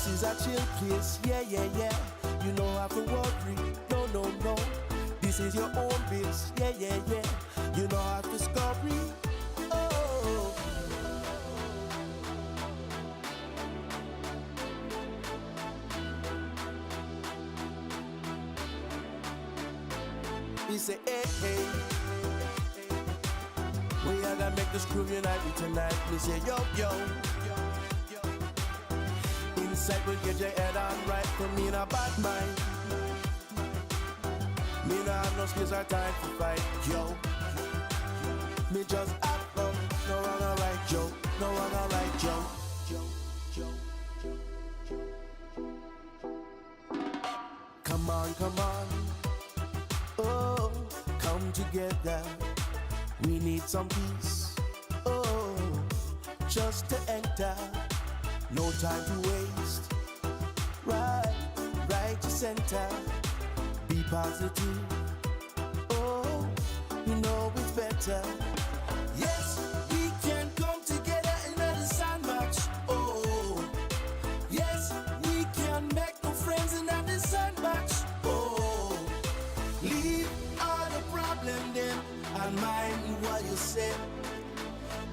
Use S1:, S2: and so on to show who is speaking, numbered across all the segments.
S1: This is a chill place, yeah, yeah, yeah. You don't have to worry, no, no, no. This is your own base, yeah, yeah, yeah. You don't have to scurry, oh. He say, hey, hey. We are gonna make this crew unite tonight. Me say, yo, yo. Inside will get your head on right. For me in a bad mind. Me not have no space or time to fight, yo. Me just act up. No one alright, yo. No one alright, yo. Come on, come on. Oh, come together. We need some peace. Oh, just to enter. No time to waste. Right to center. Be positive. Oh, you know it's better. Yes, we can come together in the sandbox. Oh, yes, we can make new friends in the sandbox. Oh, leave all the problem then and mind what you say.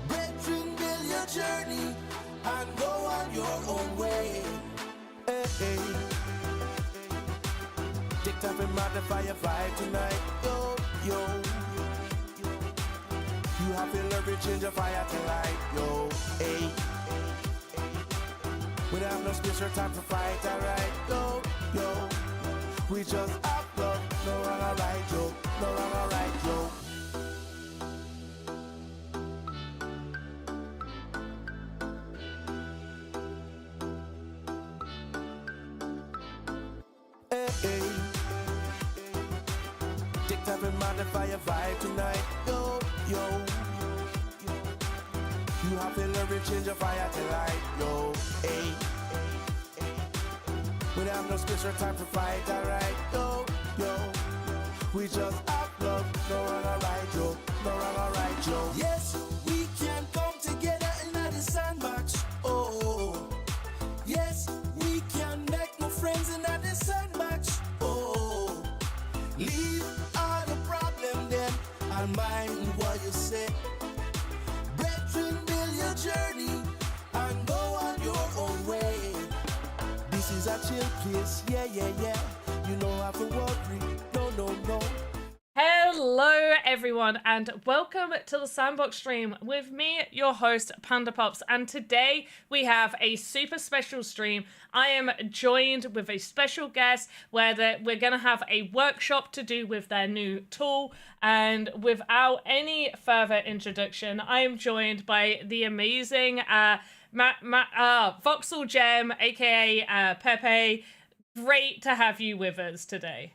S1: Brethren, build your journey and go on your own way. Hey, hey. Take time and modify your vibe tonight. Yo, yo. You have to learn to change your fire to light. Yo, hey. We don't have no space or time to fight, alright. Yo, yo. We just have love. No one alright, yo. No one alright, yo. Hey. Take time and modify your vibe tonight. Yo, yo. You have to learn to change your fire to light. Yo, hey. We don't have no space or time to fight, alright. Yo, yo. We just have love. No one alright, yo. No one alright, yo. Yes, we can come together in the sandbox. Oh, yes, we can make new friends in the sandbox. Oh, leave all the problem then and mind what you say. Brethren, build your journey and go on your own way. This is a chill place, yeah, yeah, yeah. You don't have to worry, no, no, no.
S2: Hello everyone and welcome to the Sandbox stream with me, your host Panda Pops, and today we have a super special stream. I am joined with a special guest where we're going to have a workshop to do with their new tool, and without any further introduction, I am joined by the amazing Voxel Gem, aka Pepe. Great to have you with us today.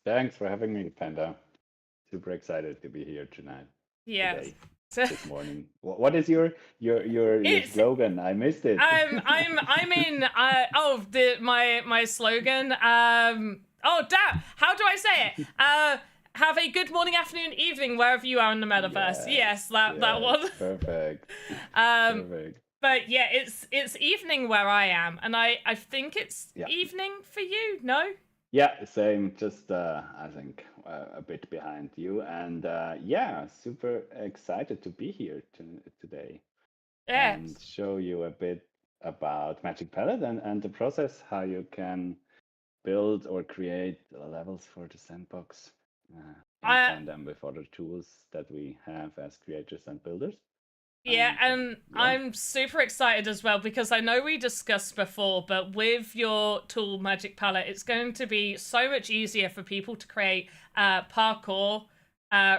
S3: Thanks for having me, Panda. Super excited to be here tonight.
S2: Yes.
S3: This morning. What is your slogan? I missed it.
S2: I'm in. My slogan. Oh damn! How do I say it? Have a good morning, afternoon, evening, wherever you are in the metaverse. Yes, that one.
S3: Perfect. Perfect.
S2: But yeah, it's evening where I am, and I think it's evening for you. No.
S3: Yeah, same. Just I think a bit behind you, and super excited to be here today.
S2: Yes.
S3: And show you a bit about Magic Palette and the process, how you can build or create levels for the sandbox in tandem with other tools that we have as creators and builders.
S2: Yeah, and I'm super excited as well because I know we discussed before, but with your tool Magic Palette, it's going to be so much easier for people to create parkour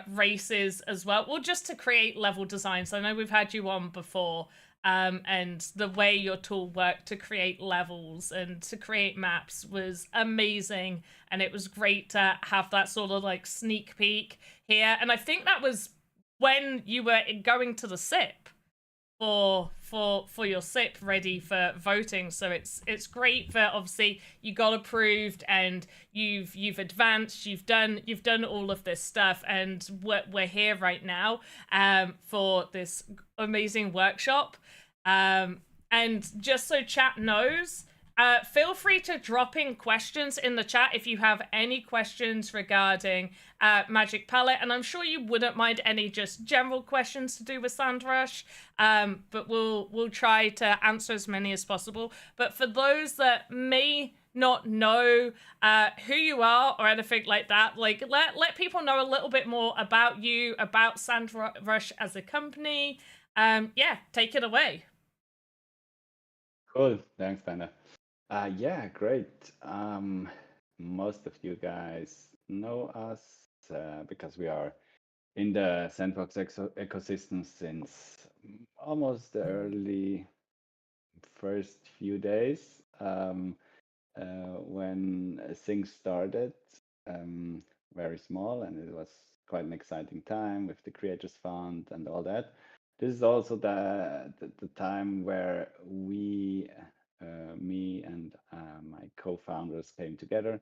S2: races as well, or just to create level designs. I know we've had you on before, and the way your tool worked to create levels and to create maps was amazing, and it was great to have that sort of like sneak peek here. And I think that was when you were going to the SIP for your SIP ready for voting. So it's great that obviously you got approved and you've advanced, you've done all of this stuff, and we're here right now for this amazing workshop. And And just so chat knows, feel free to drop in questions in the chat if you have any questions regarding Magic Palette, and I'm sure you wouldn't mind any just general questions to do with SandRush, but we'll try to answer as many as possible. But for those that may not know who you are or anything like that, like let people know a little bit more about you, about SandRush as a company. Yeah, take it away.
S3: Cool. Thanks, Panda. Yeah, great. Most of you guys know us because we are in the Sandbox ecosystem since almost the early first few days when things started very small, and it was quite an exciting time with the Creators Fund and all that. This is also the time where me and my co-founders came together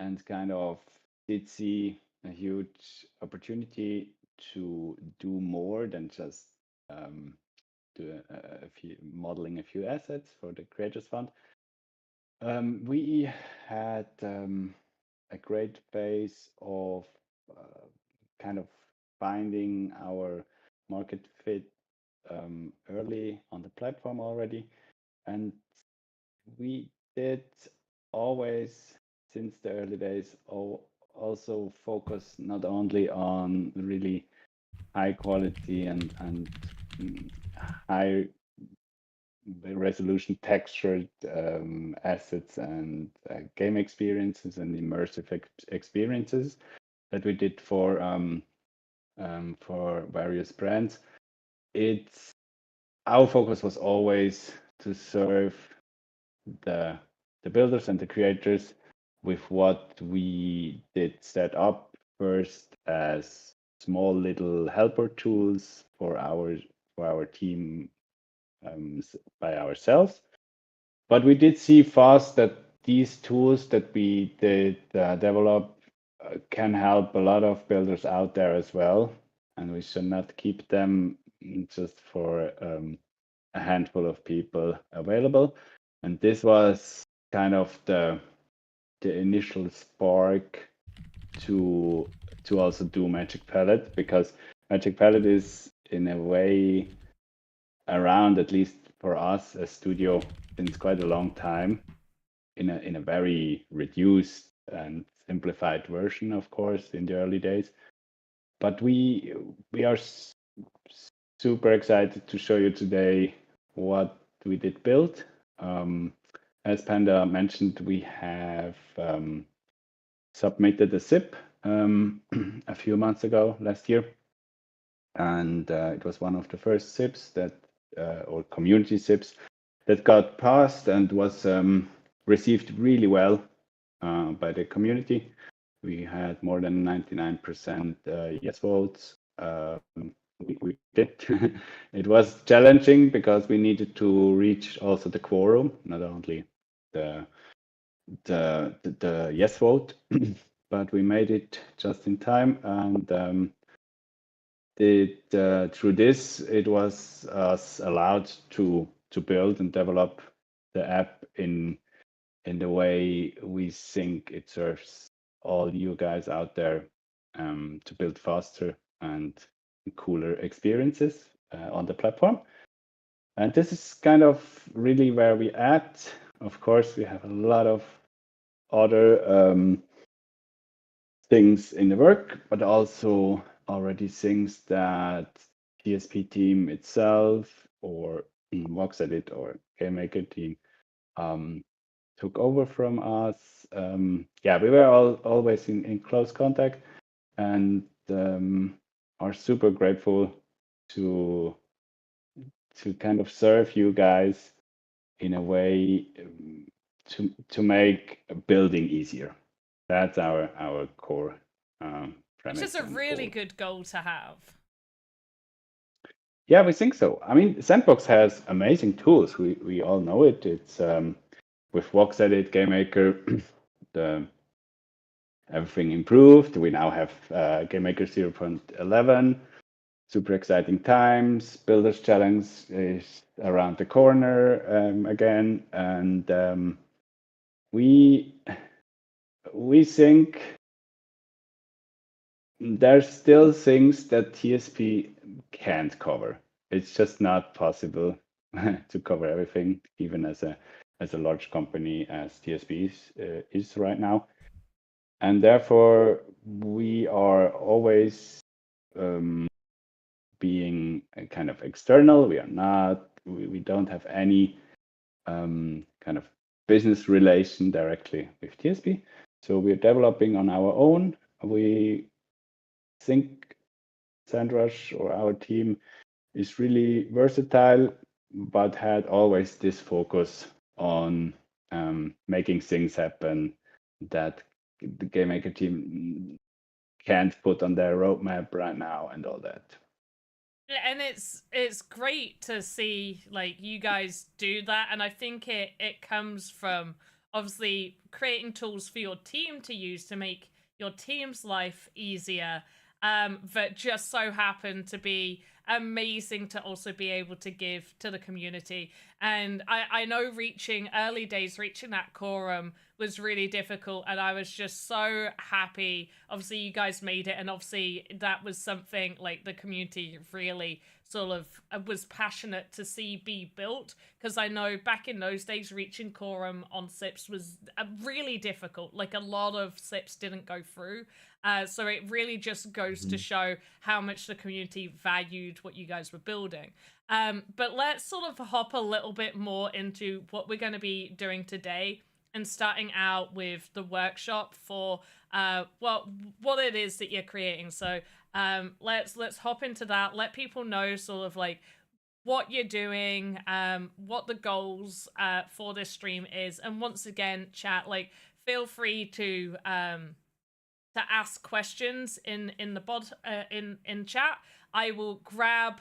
S3: and kind of did see a huge opportunity to do more than just do a few modeling a few assets for the Creators Fund. We had a great phase of kind of finding our market fit early on the platform already, and we did always, since the early days, also focus not only on really high quality and high resolution textured assets and game experiences and immersive experiences that we did for various brands. Our focus was always to serve the builders and the creators with what we did set up first as small little helper tools for our team by ourselves. But we did see fast that these tools that we did develop can help a lot of builders out there as well, and we should not keep them just for a handful of people available. And this was kind of the initial spark to also do Magic Palette, because Magic Palette is in a way around, at least for us, a studio since quite a long time, in a very reduced and simplified version, of course, in the early days. But we are super excited to show you today what we did build. As Panda mentioned, we have submitted a SIP a few months ago, last year, and it was one of the first SIPs that, or community SIPs, that got passed and was received really well by the community. We had more than 99% yes votes. We did. It was challenging because we needed to reach also the quorum, not only the yes vote, but we made it just in time. And through this, it was us allowed to build and develop the app in the way we think it serves all you guys out there to build faster and cooler experiences on the platform. And this is kind of really where we at. Of course, we have a lot of other things in the work, but also already things that TSP team itself or VoxEdit or Game Maker team took over from us. Yeah, we were always in close contact, and are super grateful to kind of serve you guys in a way to make building easier. That's our core premise.
S2: Which is a really good goal to have.
S3: Yeah, we think so. I mean, Sandbox has amazing tools. We all know it. It's with VoxEdit, Game Maker, everything improved. We now have Game Maker 0.11. super exciting times. Builders Challenge is around the corner again, and we think there's still things that TSP can't cover. It's just not possible to cover everything, even as a large company as TSP is right now. And therefore, we are always being kind of external. We don't have any kind of business relation directly with TSP. So we're developing on our own. We think SandRush or our team is really versatile, but had always this focus on making things happen that the Game Maker team can't put on their roadmap right now and all that.
S2: And it's great to see like you guys do that, and I think it comes from obviously creating tools for your team to use to make your team's life easier, that just so happen to be amazing to also be able to give to the community. And I know reaching that quorum was really difficult, and I was just so happy. Obviously, you guys made it, and obviously that was something like the community really sort of was passionate to see be built, because I know back in those days reaching quorum on SIPs was really difficult. Like a lot of SIPs didn't go through. So it really just goes to show how much the community valued what you guys were building. But let's sort of hop a little bit more into what we're going to be doing today, and starting out with the workshop for what it is that you're creating. So let's hop into that. Let people know sort of like what you're doing, what the goals for this stream is, and once again, chat, like feel free to ask questions in the bot in chat. I will grab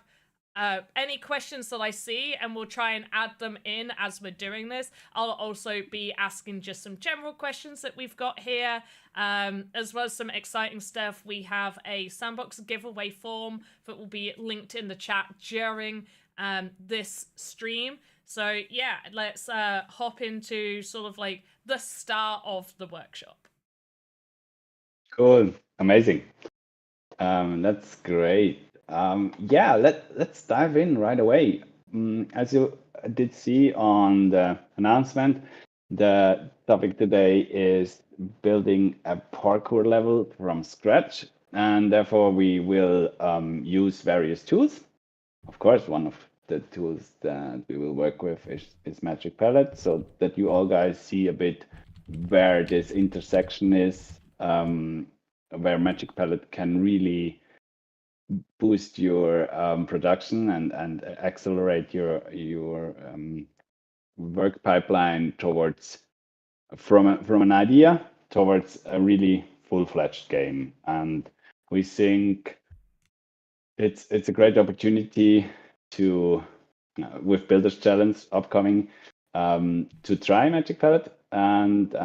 S2: any questions that I see, and we'll try and add them in as we're doing this. I'll also be asking just some general questions that we've got here, as well as some exciting stuff. We have a Sandbox giveaway form that will be linked in the chat during this stream. So yeah, let's hop into sort of like the start of the workshop.
S3: Cool, amazing. That's great. Yeah, let's dive in right away. As you did see on the announcement, the topic today is building a parkour level from scratch, and therefore we will use various tools. Of course, one of the tools that we will work with is Magic Palette, so that you all guys see a bit where this intersection is, where Magic Palette can really boost your production and accelerate your work pipeline towards from an idea towards a really full-fledged game. And we think it's a great opportunity to with Builders Challenge upcoming to try Magic Palette. And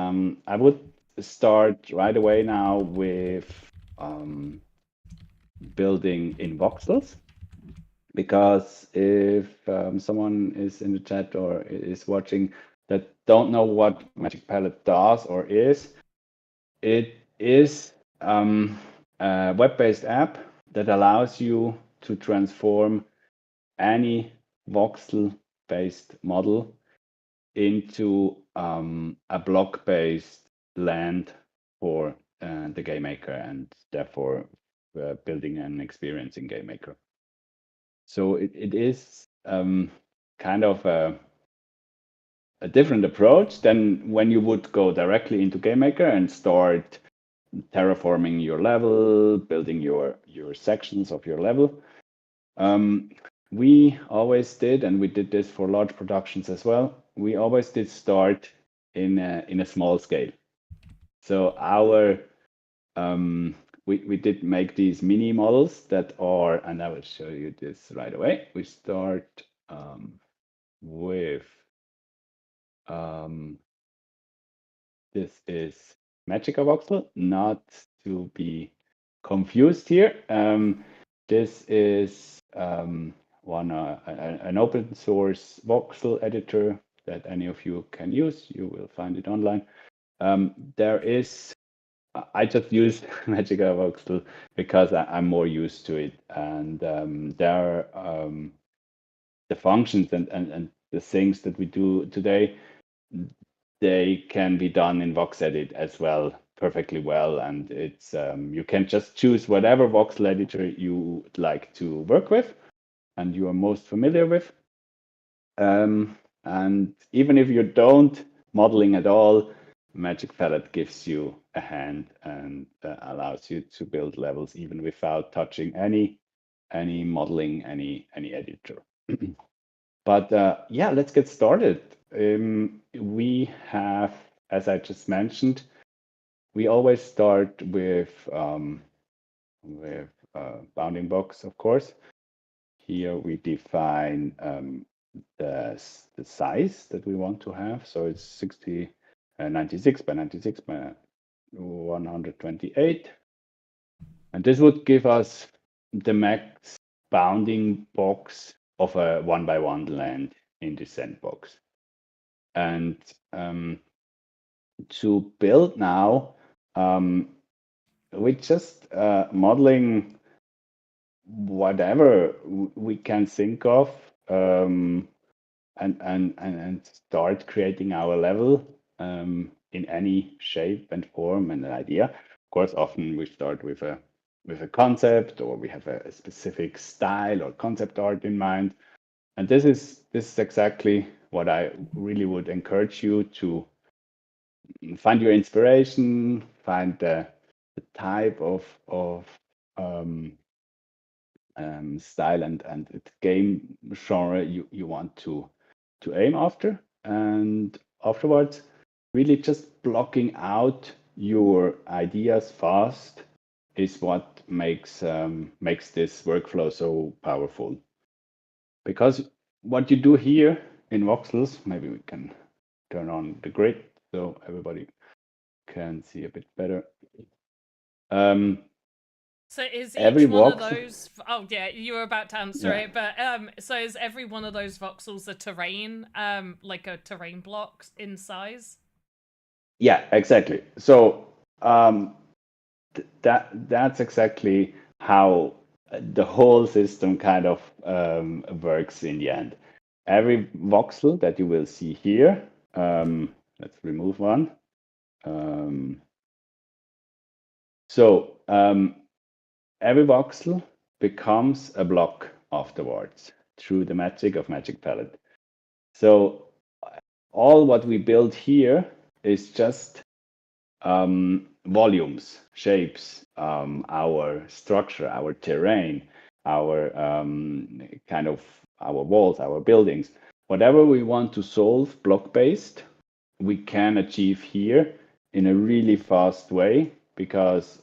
S3: I would start right away now with building in voxels, because if someone is in the chat or is watching that don't know what Magic Palette does or is, it is a web-based app that allows you to transform any voxel-based model into a block-based land for the Game Maker, and therefore building an experience in Game Maker. So it is kind of a different approach than when you would go directly into Game Maker and start terraforming your level, building your sections of your level. We always did, and we did this for large productions as well, we always did start in a small scale. So our we did make these mini models that are, and I will show you this right away. We start with this is Magica voxel, not to be confused here. This is an open source voxel editor that any of you can use. You will find it online. I just use Magic Voxel because I'm more used to it, and there are the functions and the things that we do today, they can be done in VoxEdit as well, perfectly well, and it's you can just choose whatever voxel editor you would like to work with and you are most familiar with. And even if you don't modeling at all, Magic Palette gives you a hand and allows you to build levels even without touching any modeling, any editor. But yeah, let's get started. We have, as I just mentioned, we always start with bounding box, of course. Here we define the size that we want to have. So it's 96 by 96 by 128. And this would give us the max bounding box of a 1x1 land in the sandbox. And to build now, we just modeling whatever we can think of and start creating our level in any shape and form and idea. Of course, often we start with a concept, or we have a specific style or concept art in mind. And this is exactly what I really would encourage you to find your inspiration, find the type of style and game genre you want to aim after, and afterwards really just blocking out your ideas fast is what makes this workflow so powerful. Because what you do here in voxels, maybe we can turn on the grid so everybody can see a bit better.
S2: So is
S3: Every
S2: each one of
S3: voxel,
S2: those? Oh yeah, you were about to answer
S3: yeah.
S2: it, but so is every one of those voxels a terrain, like a terrain block in size?
S3: Yeah, exactly. So that's exactly how the whole system kind of works in the end. Every voxel that you will see here, let's remove one. So every voxel becomes a block afterwards through the magic of Magic Palette. So all what we build here is just volumes, shapes, our structure, our terrain, our kind of our walls, our buildings. Whatever we want to solve block-based, we can achieve here in a really fast way, because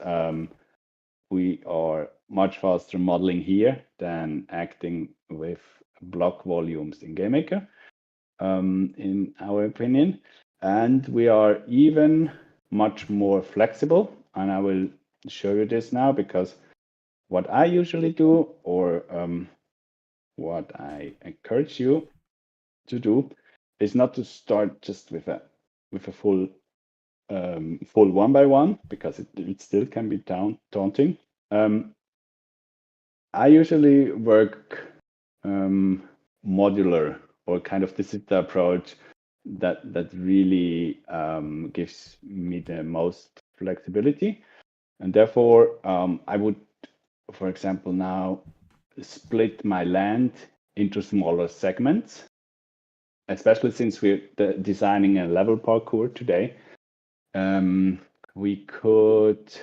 S3: we are much faster modeling here than acting with block volumes in Game Maker, in our opinion. And we are even much more flexible. And I will show you this now, because what I usually do, or what I encourage you to do, is not to start just with a full 1x1, because it still can be daunting. I usually work modular, or kind of, this is the approach that really gives me the most flexibility. And therefore, I would, for example, now split my land into smaller segments, especially since we're designing a level parkour today. We could,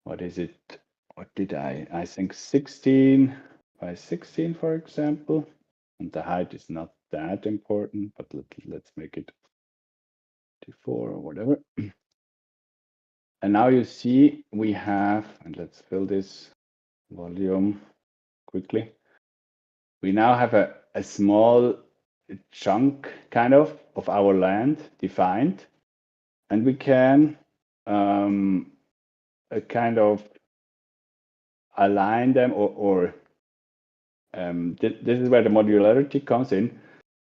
S3: what is it? What did I think 16 by 16, for example. And the height is not that important, but let's make it 24 or whatever. And now you see we have, and let's fill this volume quickly. We now have a small chunk kind of our land defined, and we can kind of align them or this is where the modularity comes in.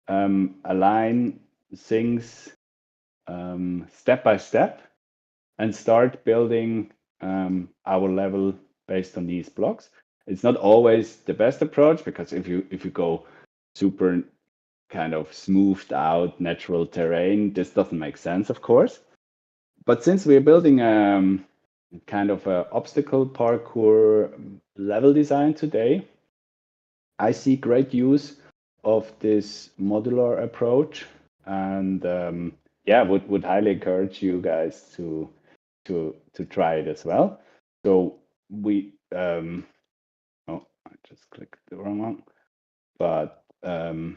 S3: Align things step by step and start building our level based on these blocks. It's not always the best approach, because if you go super kind of smoothed out natural terrain, this doesn't make sense, of course. But since we're building kind of a obstacle parkour level design today, I see great use of this modular approach, and yeah, would highly encourage you guys to try it as well. So we oh, I just clicked the wrong one, but oh,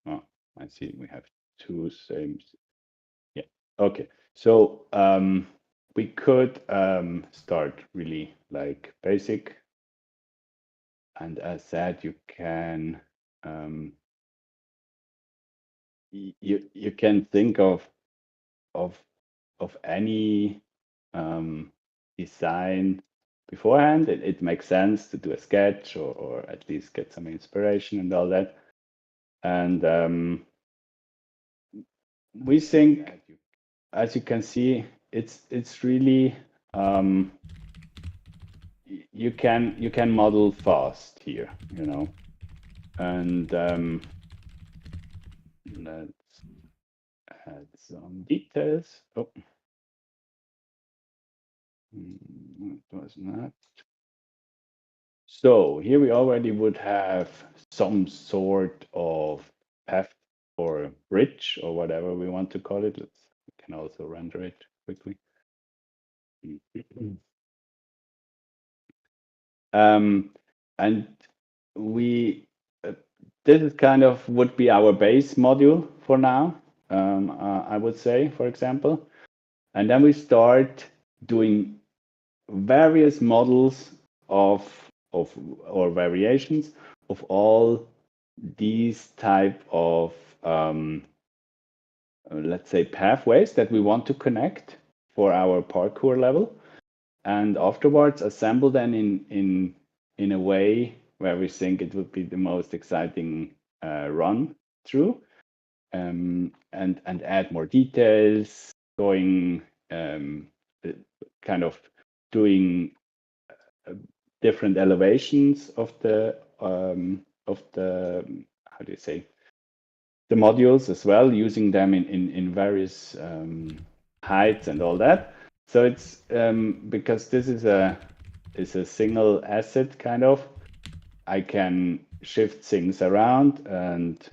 S3: I see we have two same. Yeah, okay. So we could start really like basic, and as said, you can you can think of any design beforehand. It makes sense to do a sketch or at least get some inspiration and all that. And we think, as you can see, it's really you can model fast here, you know, and let's add some details. Oh, it was not. So here we already would have some sort of path or bridge or whatever we want to call it. We can also render it quickly. And we this is kind of would be our base module for now, I would say, for example. And then we start doing various models of or variations of all these type of let's say pathways that we want to connect for our parkour level, and afterwards assemble them in a way where we think it would be the most exciting run through, and add more details, going kind of doing different elevations of the how do you say, the modules as well, using them in various heights and all that. So it's because this is a single asset kind of, I can shift things around and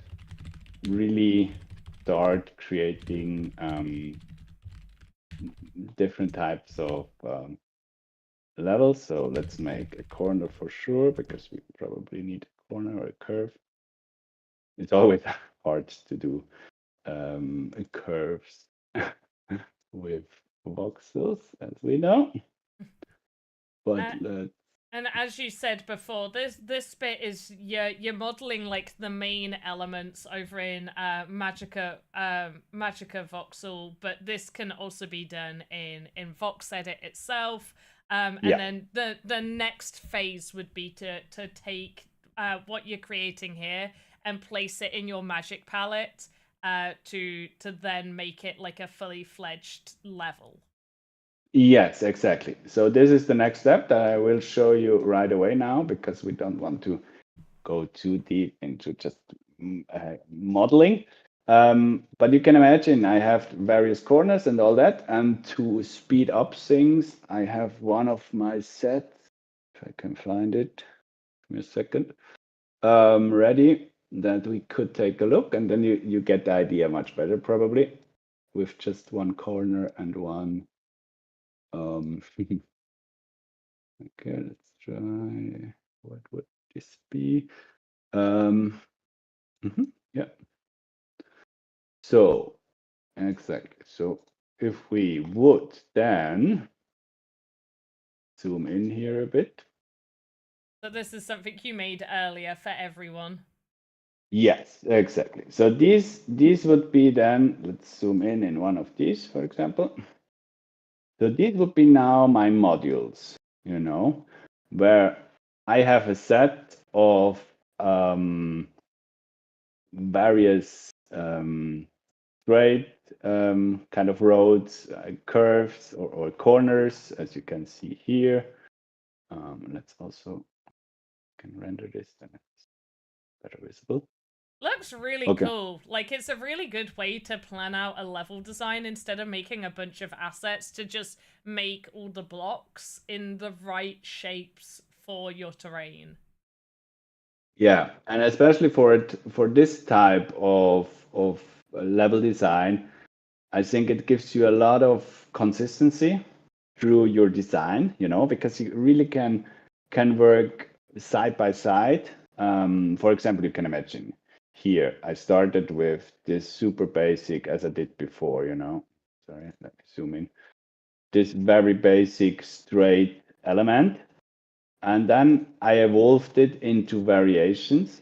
S3: really start creating different types of levels. So let's make a corner for sure, because we probably need a corner or a curve. It's always hard to do curves with voxels, as we know. But
S2: and as you said before, this bit is you're modeling like the main elements over in Magica Voxel, but this can also be done in VoxEdit itself. And then the next phase would be to take what you're creating here and place it in your magic palette to then make it like a fully fledged level.
S3: Yes, exactly. So this is the next step that I will show you right away now, because we don't want to go too deep into just modeling. But you can imagine I have various corners and all that. And to speed up things, I have one of my sets, if I can find it, give me a second, ready, that we could take a look. And then you get the idea much better, probably, with just one corner and one. Okay, let's try. What would this be? Yeah. So exactly. So if we would then zoom in here a bit.
S2: So this is something you made earlier for everyone.
S3: Yes, exactly. So these would be then, let's zoom in one of these, for example. So these would be now my modules, you know. where I have a set of various straight kind of roads, curves, or corners, as you can see here. Let's also can render this, then it's better visible.
S2: Looks really cool. Like, it's a really good way to plan out a level design instead of making a bunch of assets, to just make all the blocks in the right shapes for your terrain.
S3: Yeah, and especially for this type of level design, I think it gives you a lot of consistency through your design, because you really can work side by side. For example, you can imagine here, I started with this super basic, as I did before, Sorry, let me zoom in. This very basic straight element. And then I evolved it into variations,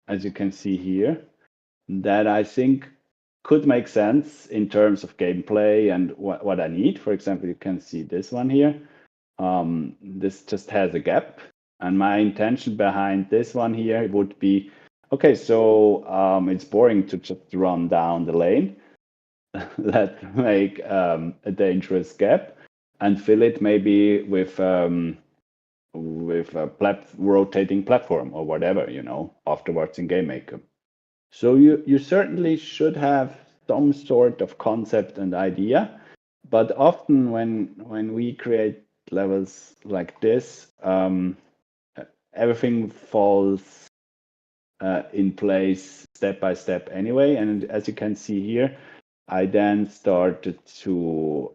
S3: as you can see here, that I think could make sense in terms of gameplay and what I need. For example, you can see this one here. This just has a gap. And my intention behind this one here would be, okay, so it's boring to just run down the lane. Let's make a dangerous gap and fill it maybe with a rotating platform or whatever, afterwards in Game Maker. So you certainly should have some sort of concept and idea, but often when we create levels like this, everything falls in place step by step anyway. And as you can see here, I then started to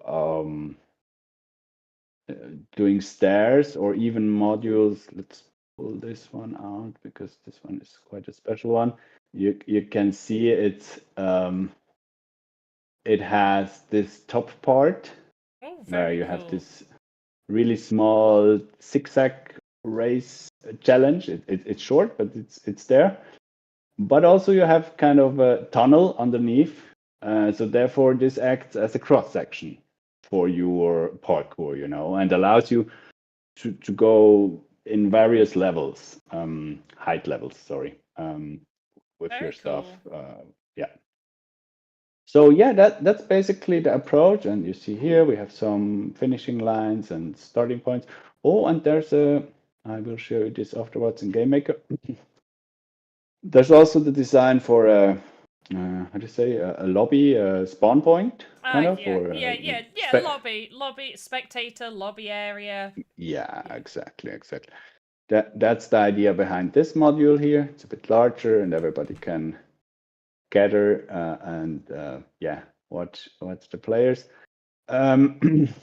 S3: doing stairs or even modules. Let's pull this one out because this one is quite a special one. You can see it has this top part where you have this really small zigzag race challenge. It's short, but it's there. But also you have kind of a tunnel underneath. So therefore this acts as a cross section for your parkour, and allows you to go in various levels, height levels, sorry, with your stuff. Yeah. So yeah, that's basically the approach. And you see here we have some finishing lines and starting points. Oh, and I will show you this afterwards in Game Maker. There's also the design for how do you say, a lobby, spawn point, kind of, or
S2: lobby, spectator, lobby area.
S3: Yeah, exactly. That's the idea behind this module here. It's a bit larger, and everybody can gather and watch the players. And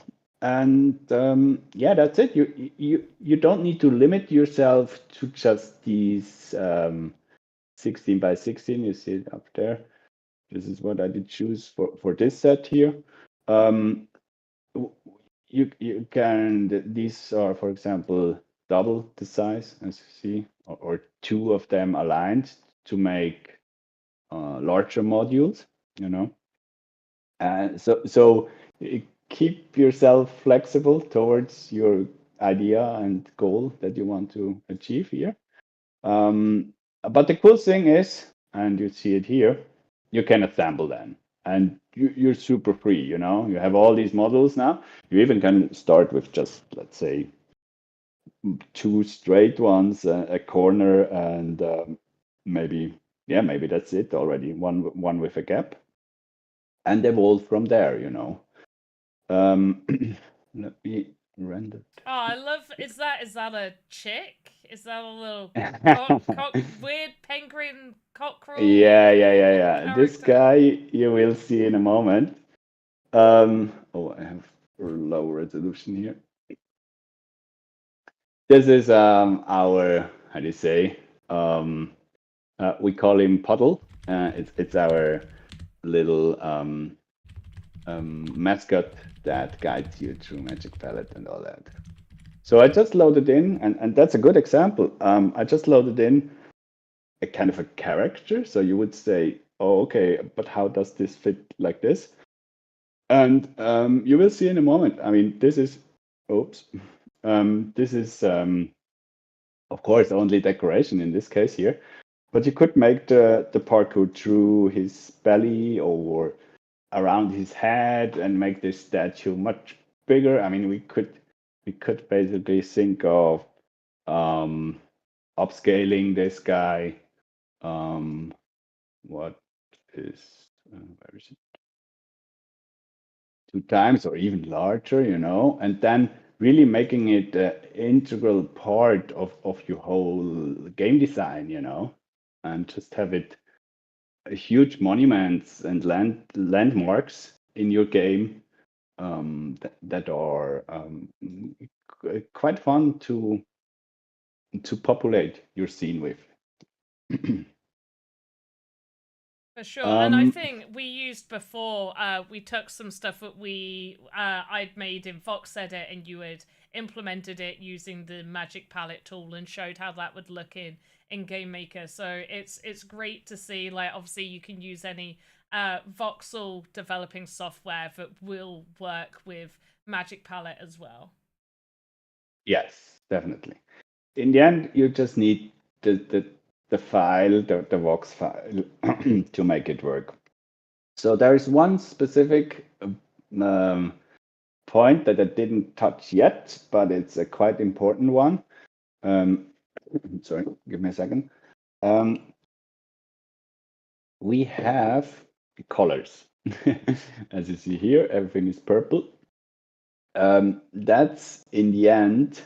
S3: yeah, that's it. You don't need to limit yourself to just these 16 by 16. You see it up there. This is what I did choose for this set here. You can, these are, for example, double the size, as you see, or two of them aligned to make larger modules, And so keep yourself flexible towards your idea and goal that you want to achieve here. But the cool thing is, and you see it here, you can assemble them. And you're super free, you have all these models now. You even can start with just, let's say, two straight ones, a corner, and maybe that's it already. One with a gap, and evolve from there. Let me render.
S2: Oh, I love. Is that a chick? Is that a little weird penguin cockerel?
S3: Yeah. This guy you will see in a moment. Oh, I have low resolution here. This is our, how do you say? We call him Puddle. It's our little mascot that guides you through Magic Palette and all that. So I just loaded in, and that's a good example. I just loaded in a kind of a character. So you would say, oh, okay, but how does this fit like this? And you will see in a moment. I mean, this is, oops. This is of course, only decoration in this case here. But you could make the parkour through his belly or around his head and make this statue much bigger. I mean, we could basically think of upscaling this guy. What is where is it? 2 times or even larger, and then really making it an integral part of your whole game design, and just have it huge monuments and landmarks in your game that are quite fun to populate your scene with.
S2: For sure, and I think we used before. We took some stuff that I'd made in VoxEdit, and you had implemented it using the Magic Palette tool and showed how that would look in Game Maker. So it's great to see. Like, obviously, you can use any voxel developing software that will work with Magic Palette as well.
S3: Yes, definitely. In the end, you just need the file, the Vox file, to make it work. So there is one specific point that I didn't touch yet, but it's a quite important one. Sorry, give me a second. We have colors. As you see here, everything is purple. That's in the end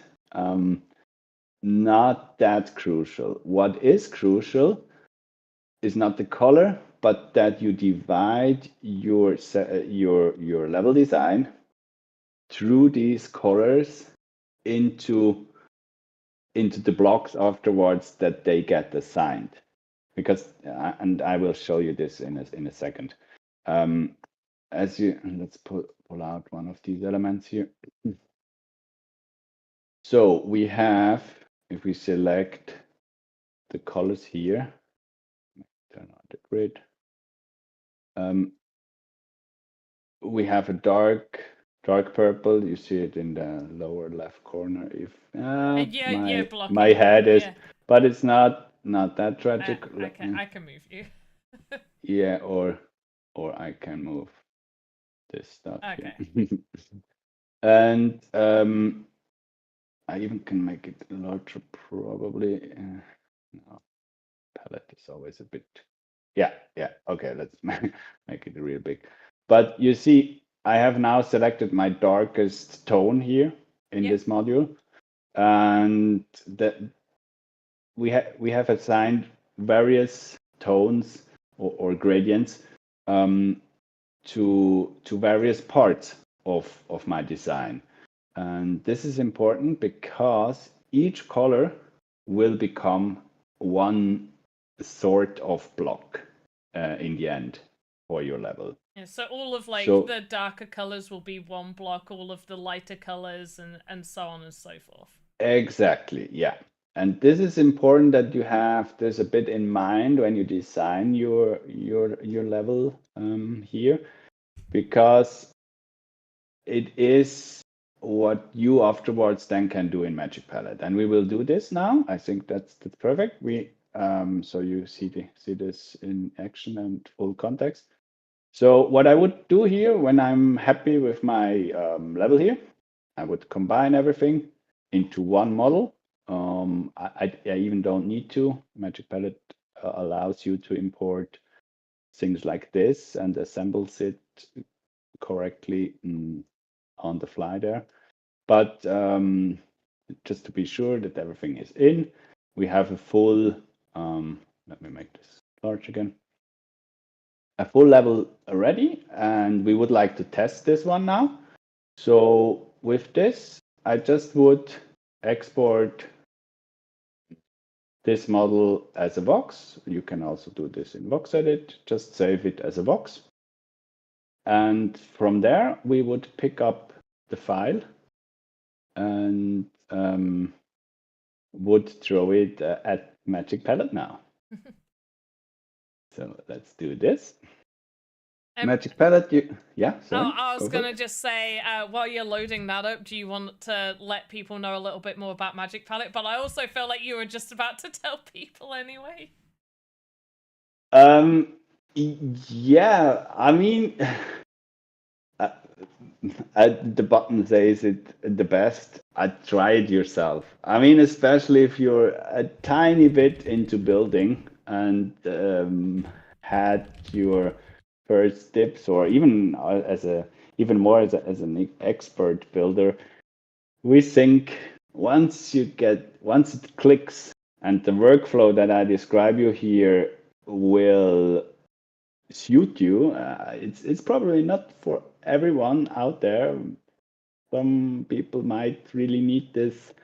S3: not that crucial. What is crucial is not the color, but that you divide your level design through these colors into the blocks afterwards that they get assigned. Because and I will show you this in a second. Let's pull out one of these elements here. So we have, if we select the colors here, turn on the grid. We have a dark purple. You see it in the lower left corner. If my head is, but it's not that tragic.
S2: I can move you.
S3: Yeah, or I can move this stuff.
S2: Okay.
S3: Here. And I even can make it larger, probably. No, palette is always a bit. Yeah. Okay, let's make it real big. But you see, I have now selected my darkest tone here in this module, and we have assigned various tones or gradients to various parts of my design. And this is important because each color will become one sort of block in the end for your level.
S2: Yeah, so all of the darker colors will be one block, all of the lighter colors, and so on and so forth.
S3: Exactly, yeah. And this is important that you have this a bit in mind when you design your level here, because it is what you afterwards then can do in Magic Palette. And we will do this now. I think that's perfect. So you see this in action and full context. So what I would do here when I'm happy with my level here, I would combine everything into one model. I even don't need to. Magic Palette allows you to import things like this and assembles it correctly on the fly there. But just to be sure that everything is in, we have a full, let me make this large again, a full level already, and we would like to test this one now. So with this, I just would export this model as a Vox. You can also do this in VoxEdit, just save it as a Vox. And from there, we would pick up the file and would throw it at Magic Palette now. So let's do this. Magic palette, yeah, sorry.
S2: I was
S3: Go for
S2: gonna
S3: it.
S2: just say, while you're loading that up, do you want to let people know a little bit more about Magic Palette? But I also feel like you were just about to tell people anyway.
S3: Yeah, I mean, uh, the button says it the best. Try it yourself. I mean, especially if you're a tiny bit into building and had your first tips, or even even more as an expert builder. We think once it clicks and the workflow that I describe you here will suit you, it's probably not for everyone out there. Some people might really need this.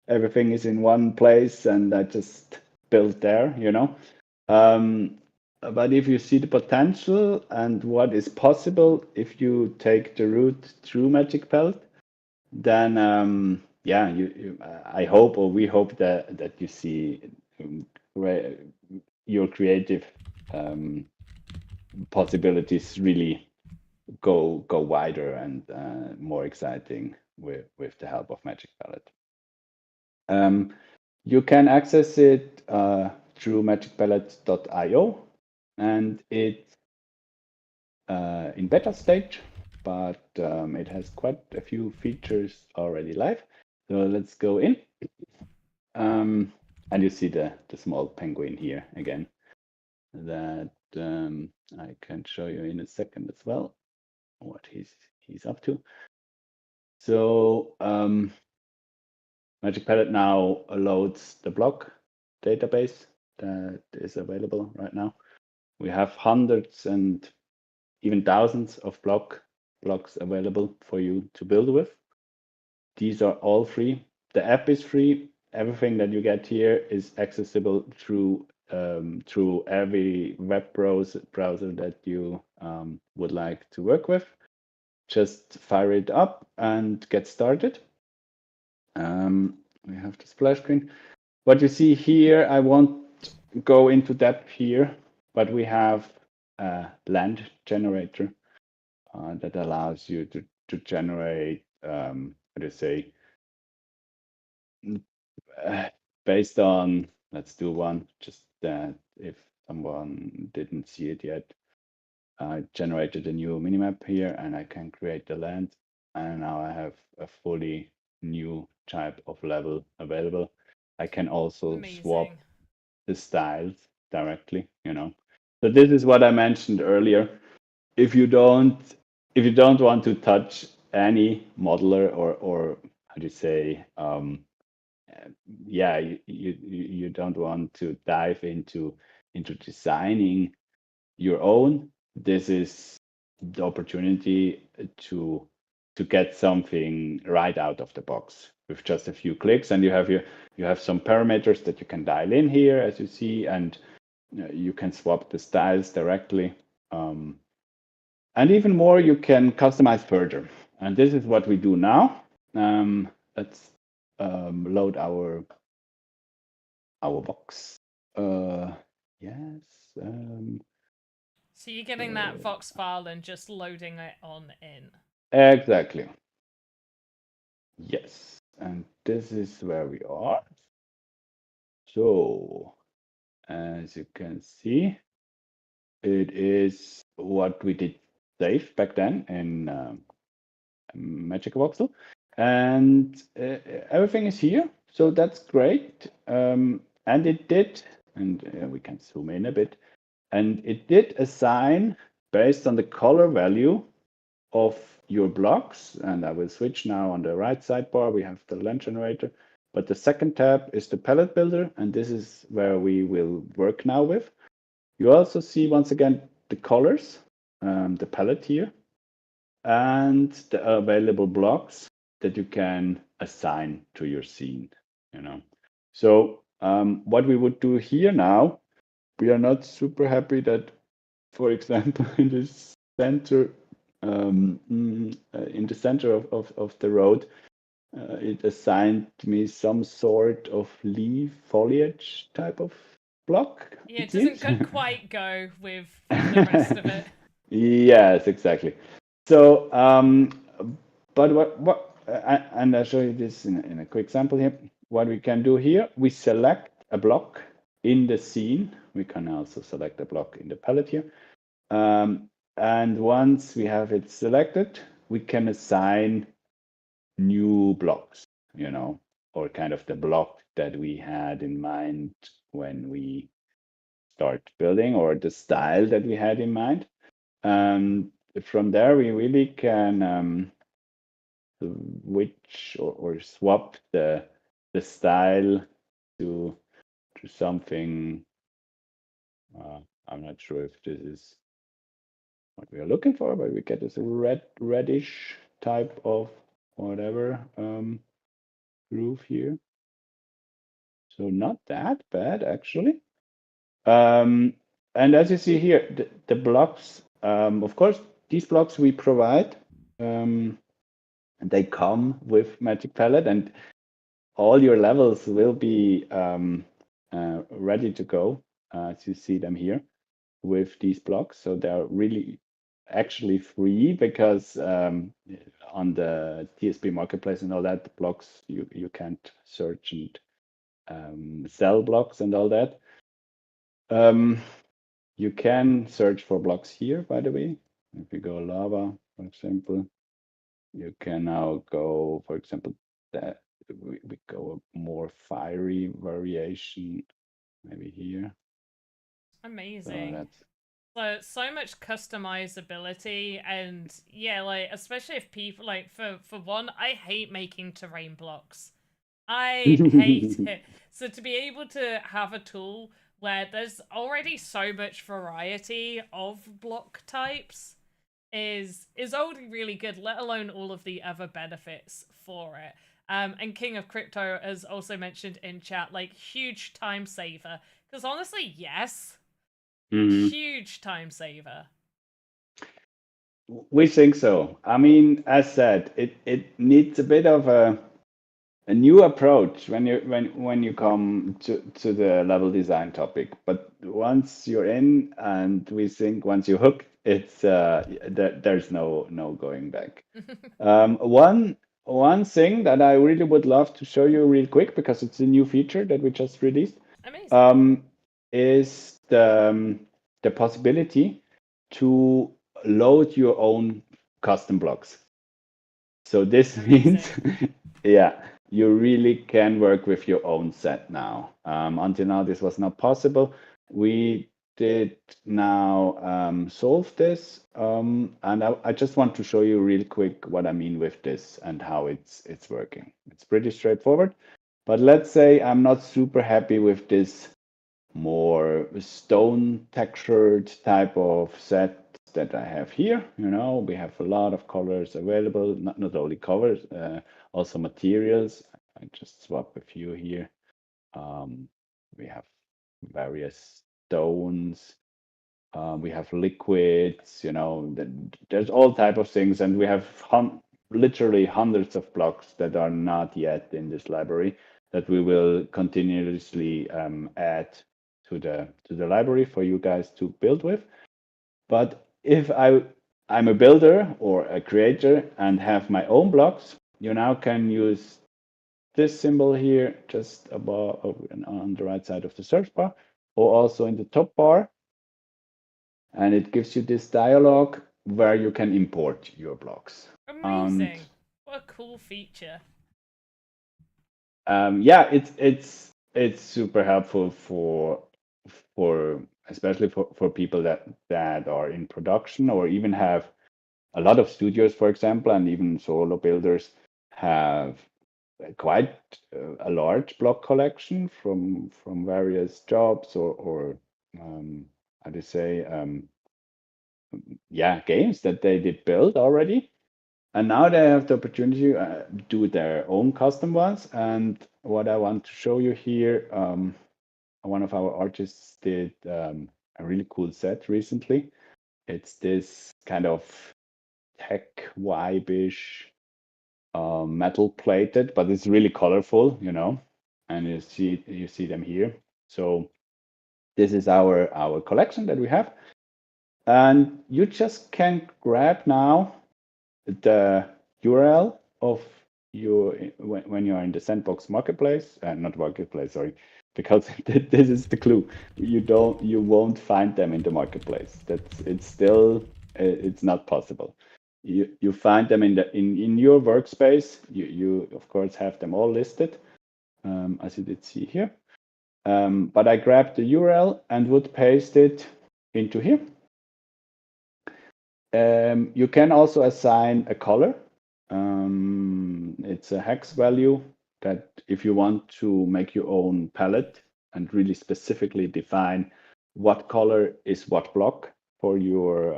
S3: Everything is in one place, and I just built there, you know. But if you see the potential and what is possible if you take the route through Magic Belt, then yeah, I hope, or we hope that you see your creative possibilities really go wider and more exciting with the help of Magic Palette. You can access it through magicpalette.io, and it's in beta stage, but it has quite a few features already live. So let's go in. And you see the small penguin here again that I can show you in a second as well what he's up to. So Magic Palette now loads the block database that is available right now. We have hundreds and even thousands of blocks available for you to build with. These are all free. The app is free. Everything that you get here is accessible through every web browser that you would like to work with. Just fire it up and get started. We have the splash screen. What you see here, I won't go into depth here, but we have a land generator that allows you to generate, how do you say, based on, let's do one, just that if someone didn't see it yet. I generated a new minimap here, and I can create the land, and now I have a fully new type of level available. I can also swap
S2: Amazing.
S3: the styles directly, you know. So this is what I mentioned earlier. If you don't want to touch any modeler, or how do you say, yeah, you don't want to dive into designing your own, this is the opportunity to get something right out of the box with just a few clicks. And you have some parameters that you can dial in here, as you see, and you can swap the styles directly. And even more, you can customize further. And this is what we do now. Let's load our box. Yes.
S2: So you're getting that Vox file and just loading it on in.
S3: Exactly. Yes. And this is where we are. So, as you can see, it is what we did save back then in Magic Voxel. And everything is here. So that's great. And it did, and we can zoom in a bit, and it did assign based on the color value of your blocks. And I will switch now. On the right sidebar, we have the land generator, but the second tab is the palette builder, and this is where we will work now with. You also see once again the colors, the palette here, and the available blocks that you can assign to your scene, you know. So what we would do here now, we are not super happy that, for example, in this center, in the center of the road, it assigned me some sort of leaf foliage type of block.
S2: Yeah, it
S3: It seems.
S2: doesn't quite go with the rest of it.
S3: Yes, exactly. So, but and I'll show you this in a quick sample here. What we can do here, we select a block in the scene. We can also select a block in the palette here. And once we have it selected, we can assign new blocks, or kind of the block that we had in mind when we start building, or the style that we had in mind. And from there, we really can switch or swap the style to something. I'm not sure if this is what we are looking for, but we get this reddish type of whatever groove here. So not that bad actually. And as you see here, the blocks, of course, these blocks we provide, and they come with Magic Palette, and all your levels will be ready to go as you see them here with these blocks. So they're really actually free because on the TSP marketplace and all that, the blocks you can't search and sell blocks and all that. You can search for blocks here, by the way. If you go lava, for example, you can now go, for example, that we go a more fiery variation, maybe here.
S2: Amazing. So much customizability, and yeah, like especially if people like for one, I hate making terrain blocks. I hate it. So to be able to have a tool where there's already so much variety of block types is already really good, let alone all of the other benefits for it. And King of Crypto has also mentioned in chat, like, huge time saver. Because honestly, yes, huge time saver.
S3: We think so. I mean, as said, it needs a bit of a new approach when you come to the level design topic. But once you're in, and we think once you hook, it's there's no going back. One thing that I really would love to show you real quick, because it's a new feature that we just released,
S2: Amazing.
S3: is the possibility to load your own custom blocks. So this means, yeah, you really can work with your own set now. Until now, this was not possible. We did now solve this, and I just want to show you real quick what I mean with this and how it's working. It's pretty straightforward, but let's say I'm not super happy with this more stone textured type of set that I have here. We have a lot of colors available, not only colors, also materials. I just swap a few here. We have various stones. We have liquids, there's all type of things, and we have literally hundreds of blocks that are not yet in this library that we will continuously add to the library for you guys to build with. But if I'm a builder or a creator and have my own blocks, you now can use this symbol here just above on the right side of the search bar, or also in the top bar, and it gives you this dialog where you can import your blocks.
S2: Amazing. What a cool feature.
S3: Yeah, it's super helpful for especially for people that are in production, or even have a lot of studios, for example, and even solo builders have quite a large block collection from various jobs, or how to say, games that they did build already. And now they have the opportunity to do their own custom ones. And what I want to show you here, one of our artists did a really cool set recently. It's this kind of tech vibe-ish, metal plated, but it's really colorful, and you see them here. So this is our collection that we have. And you just can grab now the URL of your when you are in the Sandbox marketplace, not marketplace, sorry, because this is the clue. You won't find them in the marketplace. It's still it's not possible. You find them in your workspace. You of course have them all listed, as you did see here. But I grabbed the URL and would paste it into here. You can also assign a color. It's a hex value that if you want to make your own palette and really specifically define what color is what block for your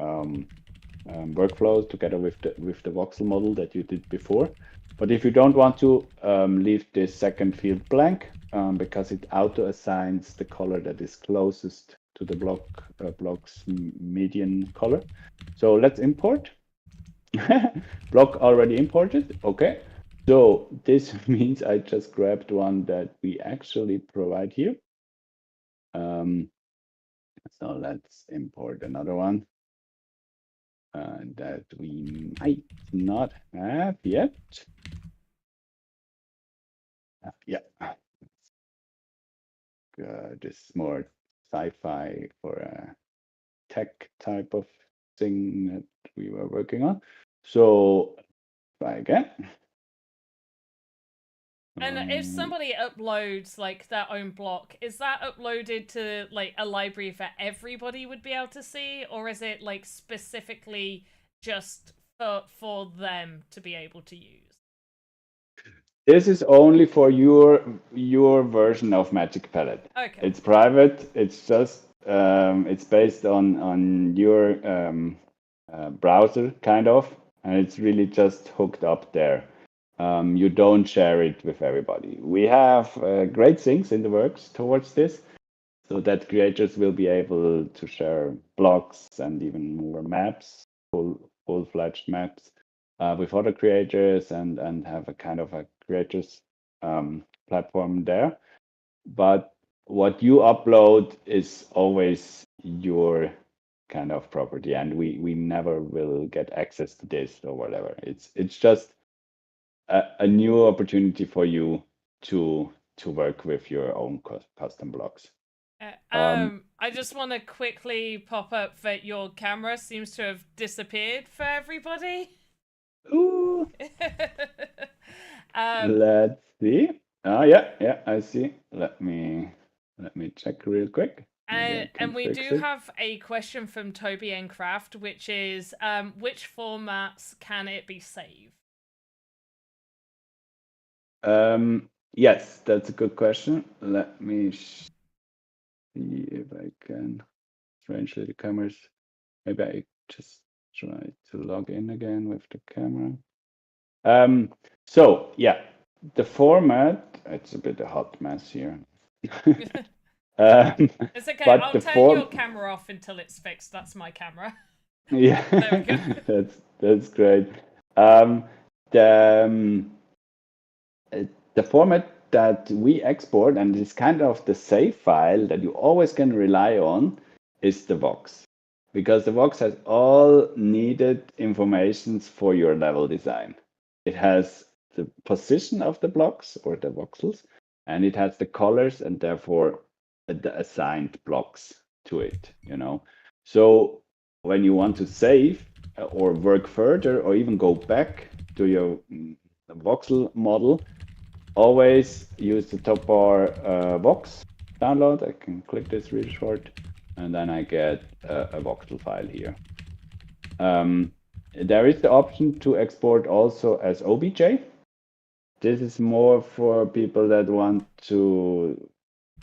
S3: workflow together with the voxel model that you did before. But if you don't want to leave this second field blank because it auto assigns the color that is closest to the block's median color. So let's import. Block already imported. Okay. So this means I just grabbed one that we actually provide here. So let's import another one that we might not have yet. Yeah. This is more sci-fi for a tech type of thing that we were working on. So try again.
S2: And if somebody uploads like their own block, is that uploaded to like a library that everybody would be able to see, or is it like specifically just for them to be able to use?
S3: This is only for your version of Magic Palette.
S2: Okay.
S3: It's private. It's just it's based on your browser kind of, and it's really just hooked up there. You don't share it with everybody. We have great things in the works towards this, so that creators will be able to share blocks and even more maps, full-fledged maps, with other creators and have a kind of a creators platform there. But what you upload is always your kind of property, and we never will get access to this or whatever. It's just a new opportunity for you to work with your own custom blocks.
S2: I just want to quickly pop up that your camera seems to have disappeared for everybody.
S3: Ooh. Let's see. Oh yeah, I see. Let me check real quick.
S2: And we do have a question from Toby and Craft, which is, which formats can it be saved?
S3: Yes, that's a good question. Let me see if I can translate the cameras. Maybe I just try to log in again with the camera. So yeah, the format, it's a bit a hot mess here.
S2: It's okay. I'll turn your camera off until it's fixed. That's my camera.
S3: Yeah,
S2: there we go.
S3: that's great. The format that we export, and it's kind of the save file that you always can rely on, is the Vox, because the Vox has all needed informations for your level design. It has the position of the blocks or the voxels, and it has the colors and therefore the assigned blocks to it, So when you want to save or work further or even go back to your voxel model, always use the top bar Vox download. I can click this really short, and then I get a voxel file here. There is the option to export also as OBJ. This is more for people that want to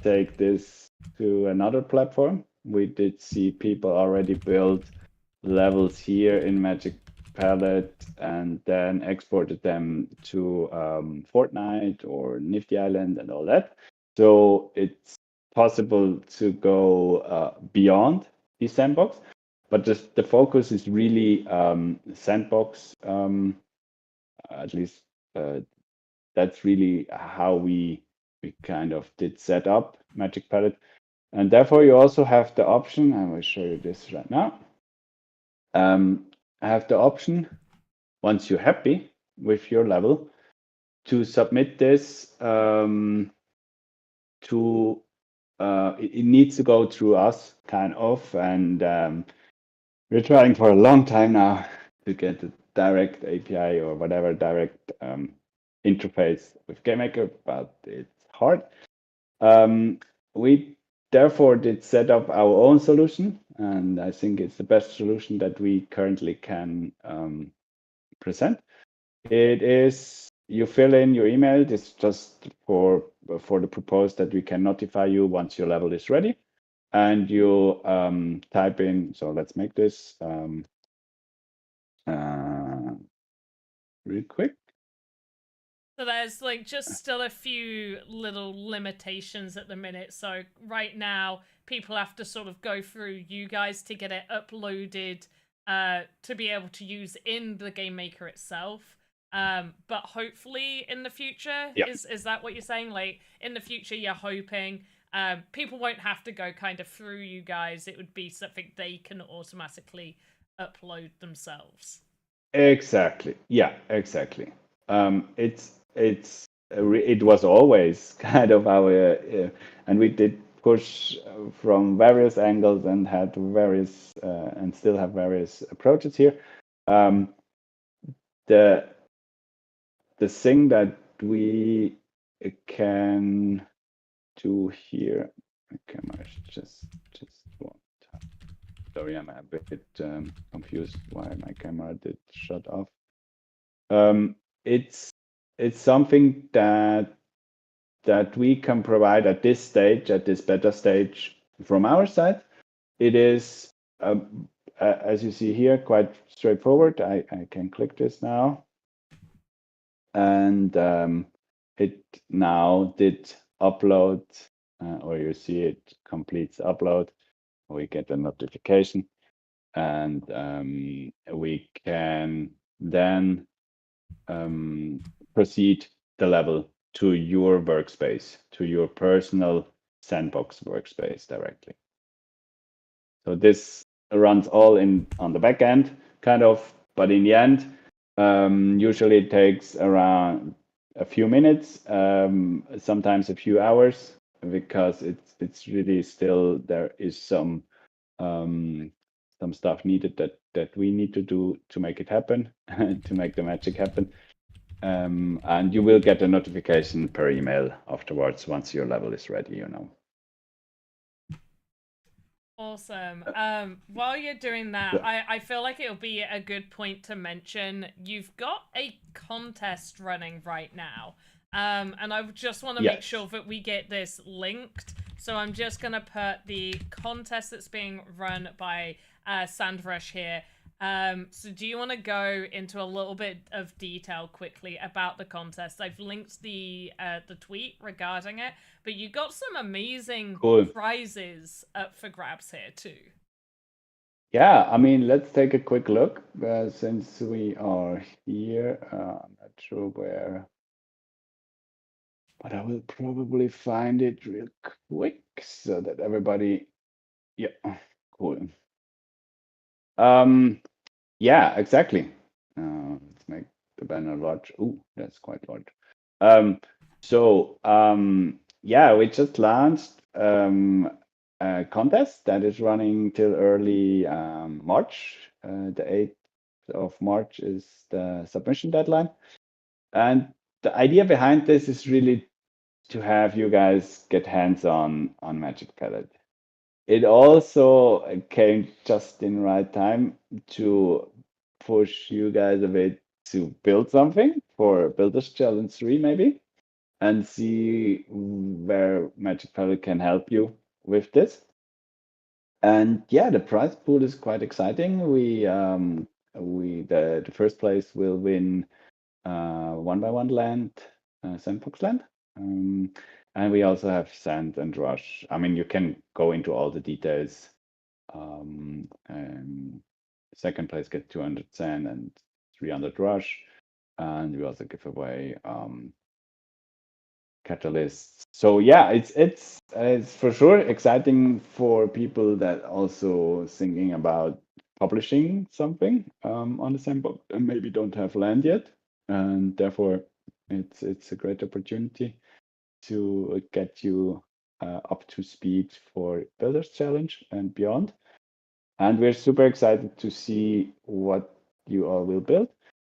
S3: take this to another platform. We did see people already build levels here in Magic Palette and then exported them to Fortnite or Nifty Island and all that. So it's possible to go beyond the sandbox, but just the focus is really sandbox. At least that's really how we kind of did set up Magic Palette. And therefore you also have the option, I will show you this right now. have the option, once you're happy with your level, to submit this to it needs to go through us, kind of, and we're trying for a long time now to get a direct API or whatever direct interface with Game Maker, but it's hard. We therefore did set up our own solution, and I think it's the best solution that we currently can present. It is, you fill in your email. It's just for the purpose that we can notify you once your level is ready, and you type in. So let's make this real quick.
S2: So there's like just still a few little limitations at the minute. So right now, people have to sort of go through you guys to get it uploaded to be able to use in the Game Maker itself. But hopefully in the future,
S3: Yeah.
S2: is that what you're saying? Like in the future, you're hoping people won't have to go kind of through you guys. It would be something they can automatically upload themselves.
S3: Exactly. Yeah, exactly. It was always kind of our, and we did push from various angles and had various and still have various approaches here. The thing that we can do here, my camera is just one time. Sorry, I'm a bit confused why my camera did shut off. It's something that we can provide at this stage, at this beta stage from our side. It is, as you see here, quite straightforward. I can click this now, and it now did upload, or you see it completes upload. We get a notification, and we can then proceed the level to your workspace, to your personal Sandbox workspace directly. So this runs all on the back end, kind of, but in the end, usually it takes around a few minutes, sometimes a few hours, because it's really still, there is some stuff needed that we need to do to make it happen, to make the magic happen. And you will get a notification per email afterwards once your level is ready,
S2: Awesome. While you're doing that, I feel like it'll be a good point to mention you've got a contest running right now. And I just want to make sure that we get this linked. So I'm just going to put the contest that's being run by Sandrush here. So do you want to go into a little bit of detail quickly about the contest? I've linked the tweet regarding it, but you got some amazing prizes up for grabs here too.
S3: Yeah, I mean, let's take a quick look since we are here. I'm not sure where, but I will probably find it real quick so that everybody, yeah, cool. Yeah, exactly. Let's make the banner large. Oh, that's quite large. Yeah, we just launched a contest that is running till early March. The 8th of March is the submission deadline. And the idea behind this is really to have you guys get hands-on Magic Palette. It also came just in right time to push you guys a bit to build something for Builders Challenge 3 maybe, and see where Magic Palette can help you with this. And yeah, the prize pool is quite exciting. The first place will win 1x1 land, Sandbox land. And we also have Sand and Rush. I mean, you can go into all the details. Second place gets 200 Sand and 300 Rush. And we also give away catalysts. So yeah, it's for sure exciting for people that also thinking about publishing something on the Sandbox and maybe don't have land yet, and therefore it's a great opportunity to get you up to speed for Builders Challenge and beyond. And we're super excited to see what you all will build.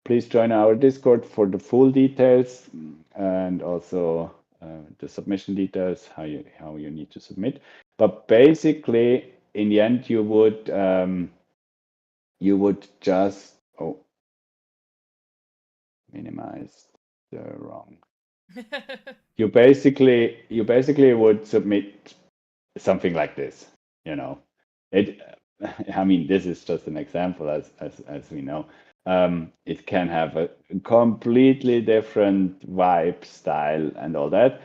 S3: Please join our Discord for the full details and also the submission details, how you need to submit. But basically, in the end, you would just minimize the wrong. You basically would submit something like this. I mean, this is just an example, as we know. It can have a completely different vibe, style, and all that.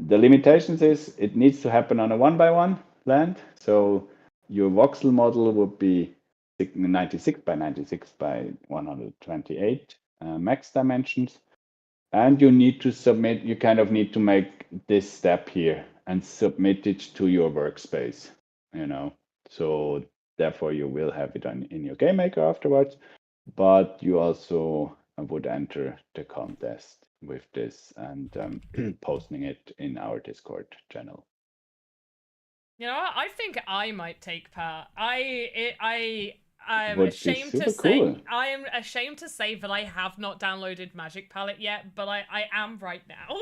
S3: The limitations is it needs to happen on a 1x1 land. So your voxel model would be 96 by 96 by 128 max dimensions. And you need to submit, you kind of need to make this step here and submit it to your workspace, So therefore you will have it in your game maker afterwards, but you also would enter the contest with this and posting it in our Discord channel.
S2: You know what? I think I might take part. I'm
S3: Would be
S2: ashamed
S3: super
S2: to say
S3: cool.
S2: I am ashamed to say that I have not downloaded Magic Palette yet, but I am right now.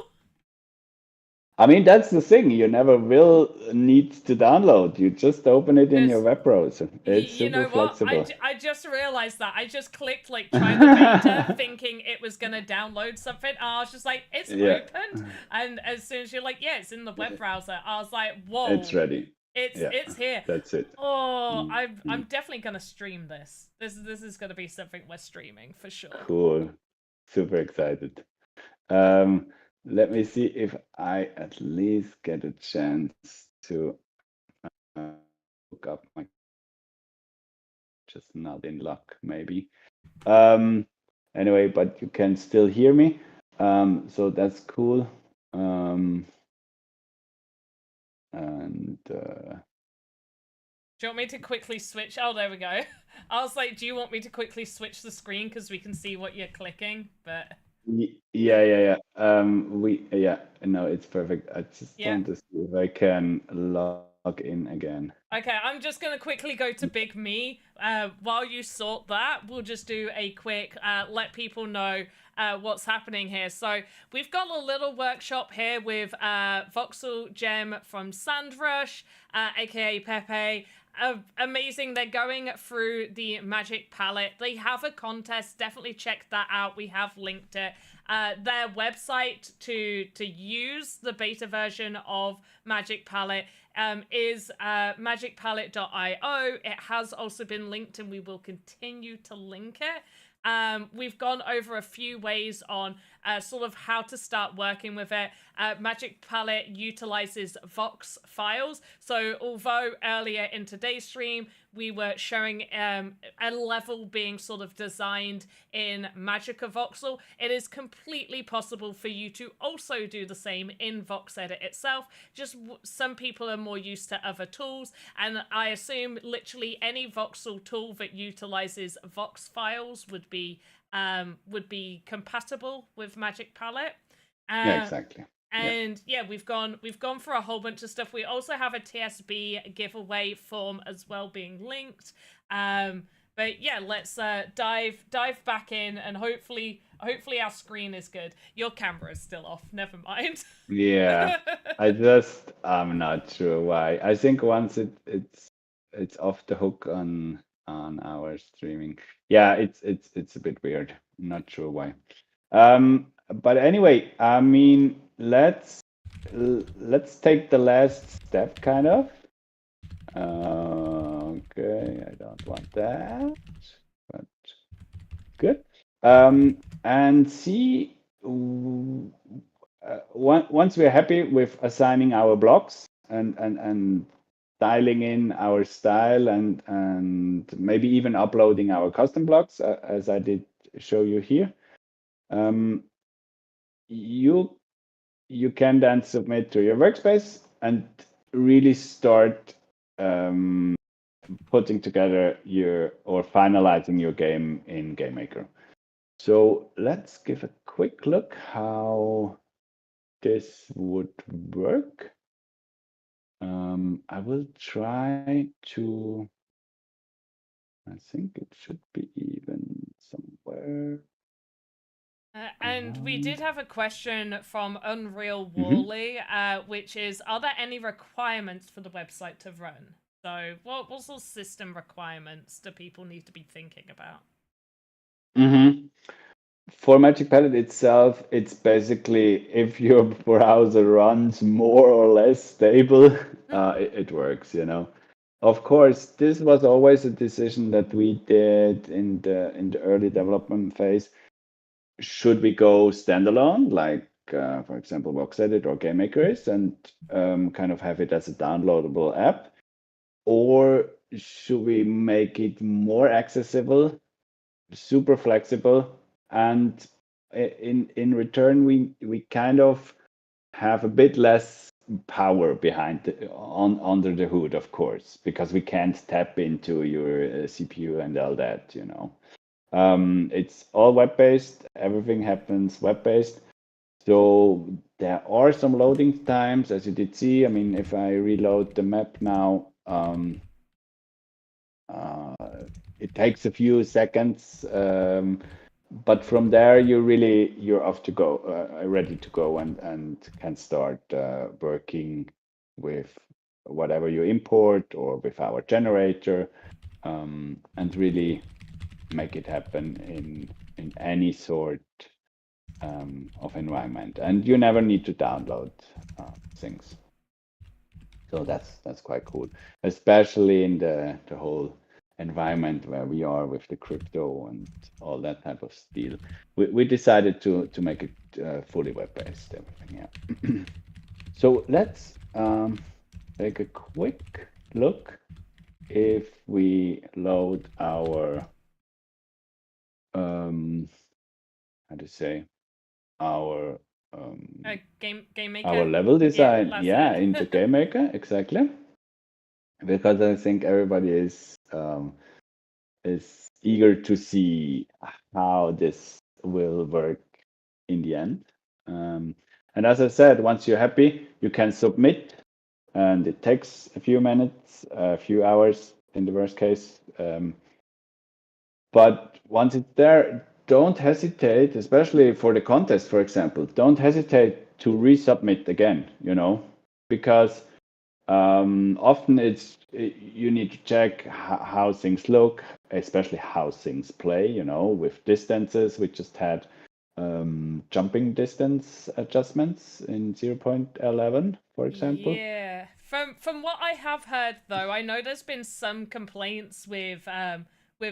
S3: I mean, that's the thing. You never will need to download. You just open it in your web browser. It's
S2: You know
S3: super
S2: what?
S3: flexible.
S2: I just realized that. I just clicked like try the beta thinking it was gonna download something. And I was just like, it's opened. And as soon as you're like, yeah, it's in the web browser, I was like, whoa.
S3: It's ready.
S2: It's here.
S3: That's it.
S2: Oh, I'm definitely gonna stream this. This is gonna be something we're streaming for sure.
S3: Cool. Super excited. Let me see if I at least get a chance to look up my. Just not in luck, maybe. Anyway, but you can still hear me. So that's cool.
S2: Do you want me to quickly switch? Oh, there we go. I was like, do you want me to quickly switch the screen because we can see what you're clicking? But
S3: yeah. No, it's perfect. I just want to see if I can log in again.
S2: Okay, I'm just gonna quickly go to Big Me. While you sort that, we'll just do a quick let people know what's happening here. So we've got a little workshop here with Voxel Gem from Sandrush, aka Pepe. Amazing. They're going through the Magic Palette. They have a contest. Definitely check that out. We have linked it. Their website to use the beta version of Magic Palette is magicpalette.io. It has also been linked and we will continue to link it. We've gone over a few ways on sort of how to start working with it. Magic Palette utilizes Vox files. So although earlier in today's stream, we were showing a level being sort of designed in Magica Voxel, it is completely possible for you to also do the same in VoxEdit itself. Just some people are more used to other tools, and I assume literally any voxel tool that utilizes Vox files would be compatible with Magic Palette.
S3: Yeah, exactly.
S2: And we've gone for a whole bunch of stuff. We also have a TSB giveaway form as well being linked. But yeah, let's dive back in, and hopefully our screen is good. Your camera is still off. Never mind.
S3: Yeah, I'm not sure why. I think once it's off the hook on our streaming. Yeah, it's a bit weird. I'm not sure why. But anyway, I mean, let's take the last step, kind of. Okay, I don't want that, but good. And see, once we're happy with assigning our blocks and dialing in our style and maybe even uploading our custom blocks, as I did show you here, you can then submit to your workspace and really start putting together or finalizing your game in Game Maker. So let's give a quick look how this would work. I will try to, I think it should be even somewhere.
S2: And we did have a question from Unreal
S3: Mm-hmm.
S2: Wally, which is, are there any requirements for the website to run? So what sort of system requirements do people need to be thinking about?
S3: Mm-hmm. For Magic Palette itself, it's basically if your browser runs more or less stable, it works, you know. Of course, this was always a decision that we did in the early development phase. Should we go standalone, like for example, VoxEdit or Game Maker is, and kind of have it as a downloadable app, or should we make it more accessible, super flexible, and in return we kind of have a bit less power behind under the hood, of course, because we can't tap into your CPU and all that, you know. It's all web-based. Everything happens web-based. So there are some loading times, as you did see. I mean, if I reload the map now, it takes a few seconds, but from there you're off to go, ready to go, and can start working with whatever you import or with our generator, and really make it happen in any sort of environment. And you never need to download things. So that's quite cool, especially in the whole environment where we are with the crypto and all that type of deal. We decided to make it fully web-based, everything. Yeah. So let's take a quick look if we load our how to say our
S2: Game Maker.
S3: our level design,
S2: yeah,
S3: into Game Maker, exactly. Because I think everybody is eager to see how this will work in the end. And as I said, once you're happy, you can submit, and it takes a few minutes, a few hours in the worst case. But once it's there, don't hesitate, especially for the contest, for example, don't hesitate to resubmit again, you know, because often you need to check how things look, especially how things play, you know, with distances. We just had jumping distance adjustments in 0.11, for example.
S2: Yeah. From what I have heard though, I know there's been some complaints with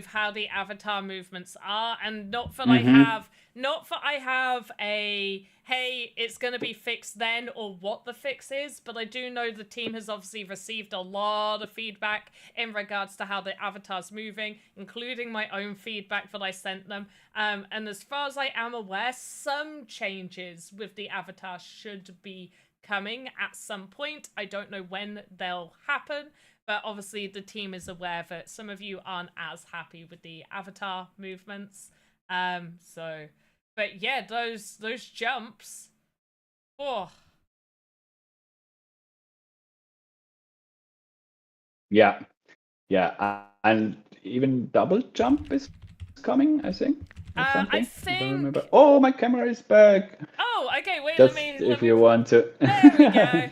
S2: how the avatar movements are, and not for I have a hey, it's gonna be fixed then, or what the fix is, but I do know the team has obviously received a lot of feedback in regards to how the avatar's moving, including my own feedback that I sent them. And as far as I am aware, some changes with the avatar should be coming at some point. I don't know when they'll happen, but obviously the team is aware that some of you aren't as happy with the avatar movements. But yeah, those jumps. Oh.
S3: Yeah, and even double jump is coming, I think, or something.
S2: I think.
S3: If I remember. Oh, my camera is back.
S2: Oh, okay. Wait,
S3: Just
S2: let
S3: if
S2: me.
S3: you want to.
S2: There we go.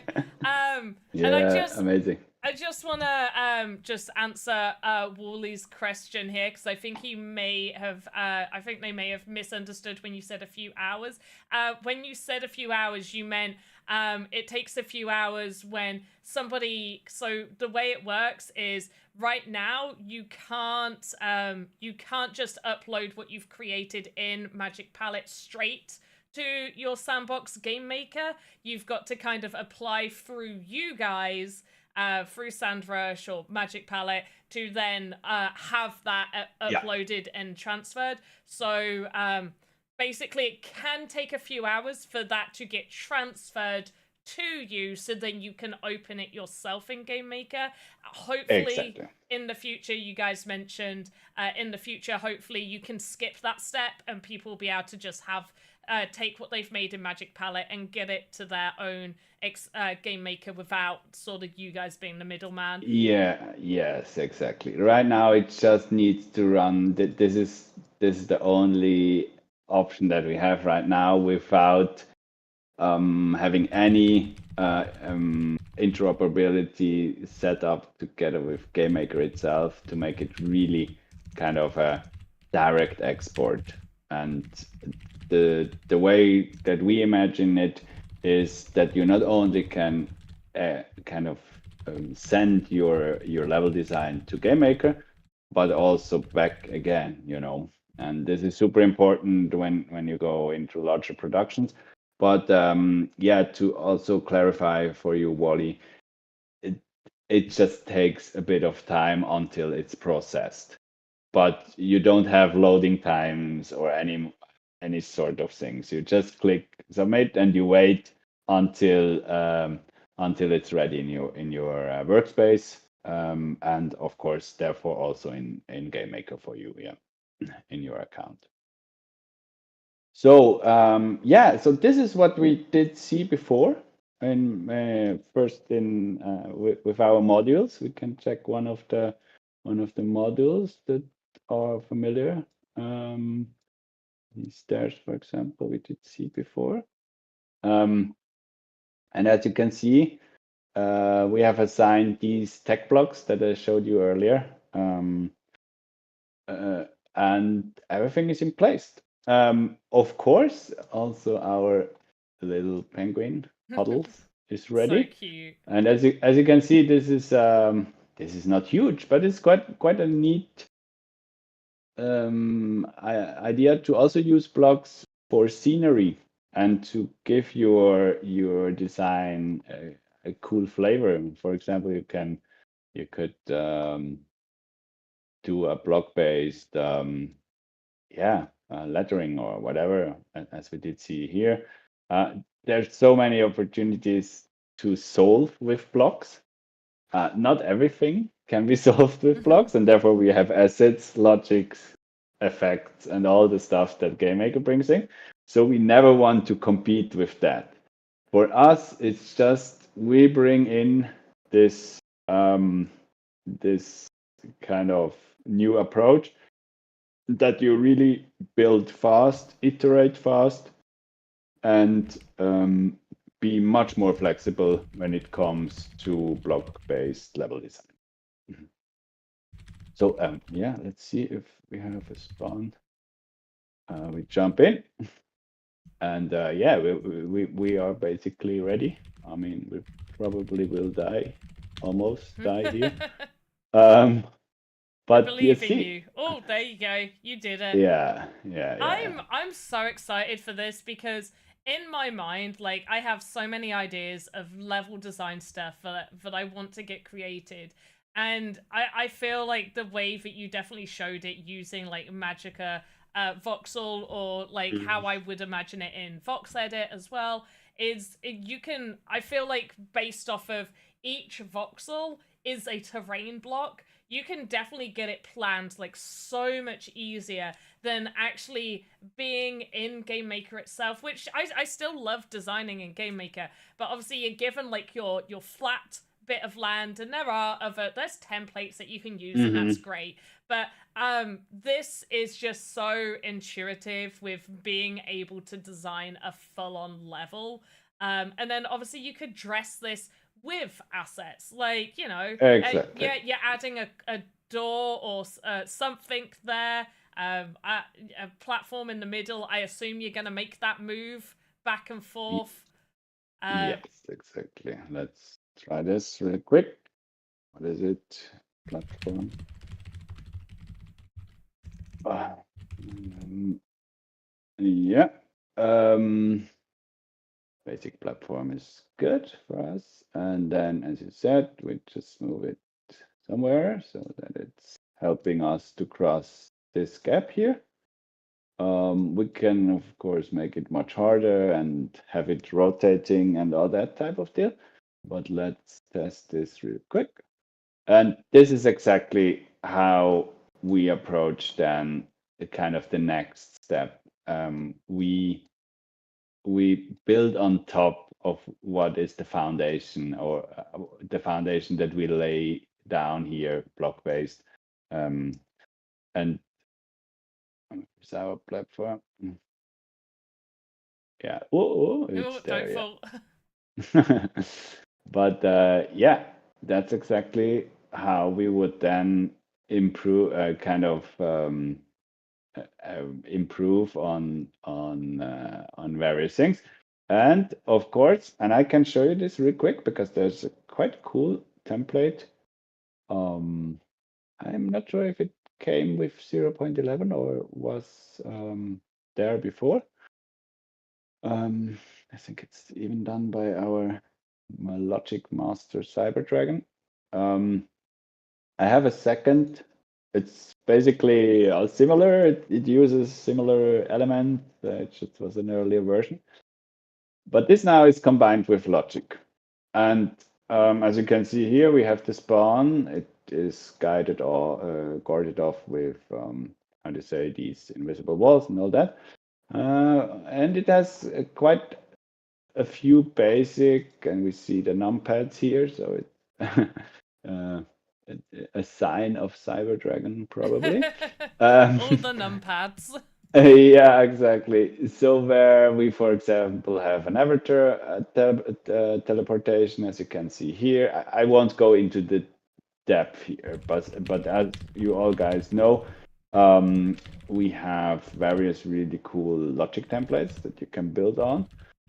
S3: Yeah, amazing.
S2: I just want to just answer Wally's question here, because I think he may have I think they may have misunderstood when you said a few hours. When you said a few hours, you meant it takes a few hours when somebody. So the way it works is right now you can't just upload what you've created in Magic Palette straight to your Sandbox Game Maker. You've got to kind of apply through you guys, through SandRush or Magic Palette, to then have that uploaded and transferred. So basically it can take a few hours for that to get transferred to you, so then you can open it yourself in Game Maker. Hopefully,
S3: Exactly.
S2: in the future, you guys mentioned in the future, hopefully you can skip that step and people will be able to just have take what they've made in Magic Palette and get it to their own Game Maker without sort of you guys being the middleman.
S3: Yeah, yes, exactly. Right now it just needs to run. This is the only option that we have right now without having any interoperability set up together with Game Maker itself to make it really kind of a direct export. And the way that we imagine it is that you not only can kind of send your level design to Game Maker, but also back again, you know. And this is super important when you go into larger productions. But yeah, to also clarify for you, Wally, it just takes a bit of time until it's processed. But you don't have loading times or any sort of things. You just click submit and you wait until it's ready in your workspace, and of course, therefore also in Game Maker for you, yeah, in your account. So yeah, so this is what we did see before. And first with our modules, we can check one of the modules that are familiar. These stairs, for example, we did see before. And as you can see, we have assigned these tech blocks that I showed you earlier. And everything is in place. Of course, also our little penguin Puddles is ready.
S2: So cute.
S3: And as you can see, this is not huge, but it's quite a neat idea to also use blocks for scenery and to give your design a cool flavor. For example, you could do a block-based lettering or whatever, as we did see here. There's so many opportunities to solve with blocks. Not everything can be solved with blocks, and therefore we have assets, logics, effects, and all the stuff that Game Maker brings in. So we never want to compete with that. For us, it's just we bring in this this kind of new approach that you really build fast, iterate fast, and be much more flexible when it comes to block-based level design. So yeah, let's see if we have a spawn. We jump in, and yeah, we are basically ready. I mean, we probably will almost die here.
S2: I
S3: But
S2: believe
S3: you
S2: in
S3: see,
S2: you. Oh, there you go. You did it.
S3: yeah.
S2: I'm so excited for this because in my mind, like, I have so many ideas of level design stuff that I want to get created. And I feel like the way that you definitely showed it using like Magica voxel, or like how I would imagine it in VoxEdit as well, you can, I feel like based off of each voxel is a terrain block, you can definitely get it planned like so much easier than actually being in Game Maker itself, which I still love designing in Game Maker, but obviously you're given like your flat bit of land, and there's templates that you can use, and that's great. But this is just so intuitive with being able to design a full-on level. And then obviously you could dress this with assets, like, you know,
S3: Exactly.
S2: yeah, you're adding a door or something there, a platform in the middle. I assume you're gonna make that move back and forth.
S3: Yes, exactly. Let's try this really quick. What is it? Platform. Yeah. Basic platform is good for us. And then, as you said, we just move it somewhere so that it's helping us to cross this gap here. We can, of course, make it much harder and have it rotating and all that type of deal. But let's test this real quick. And this is exactly how we approach then the kind of the next step. We build on top of what is the foundation, or the foundation that we lay down here, block based. And it's our platform. Yeah. Oh, it's there.
S2: Don't
S3: Yeah.
S2: fall.
S3: But yeah, that's exactly how we would then improve, improve on various things. And of course, and I can show you this real quick because there's a quite cool template. I'm not sure if it came with 0.11 or was there before. I think it's even done by our Logic Master Cyberdragon. I have a second. It's basically similar. It uses similar element. It just was an earlier version. But this now is combined with Logic. And as you can see here, we have the spawn. It is guided or guarded off with, how do you say, these invisible walls and all that. And it has quite a few basic, and we see the numpads here, so it's a sign of Cyberdragon, probably.
S2: All the numpads.
S3: Yeah, exactly. So where we, for example, have an avatar teleportation, as you can see here. I won't go into the depth here, but as you all guys know, we have various really cool logic templates that you can build on,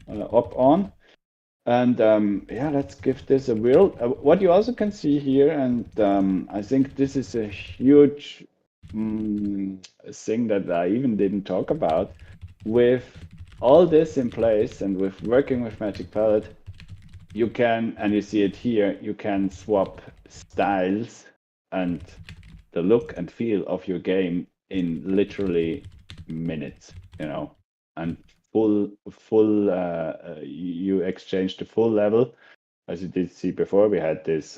S3: up on. And yeah, let's give this a whirl. What you also can see here, and I think this is a huge thing that I even didn't talk about, with all this in place and with working with Magic Palette, you can, and you see it here, you can swap styles and the look and feel of your game in literally minutes, and you exchange the full level. As you did see before, we had this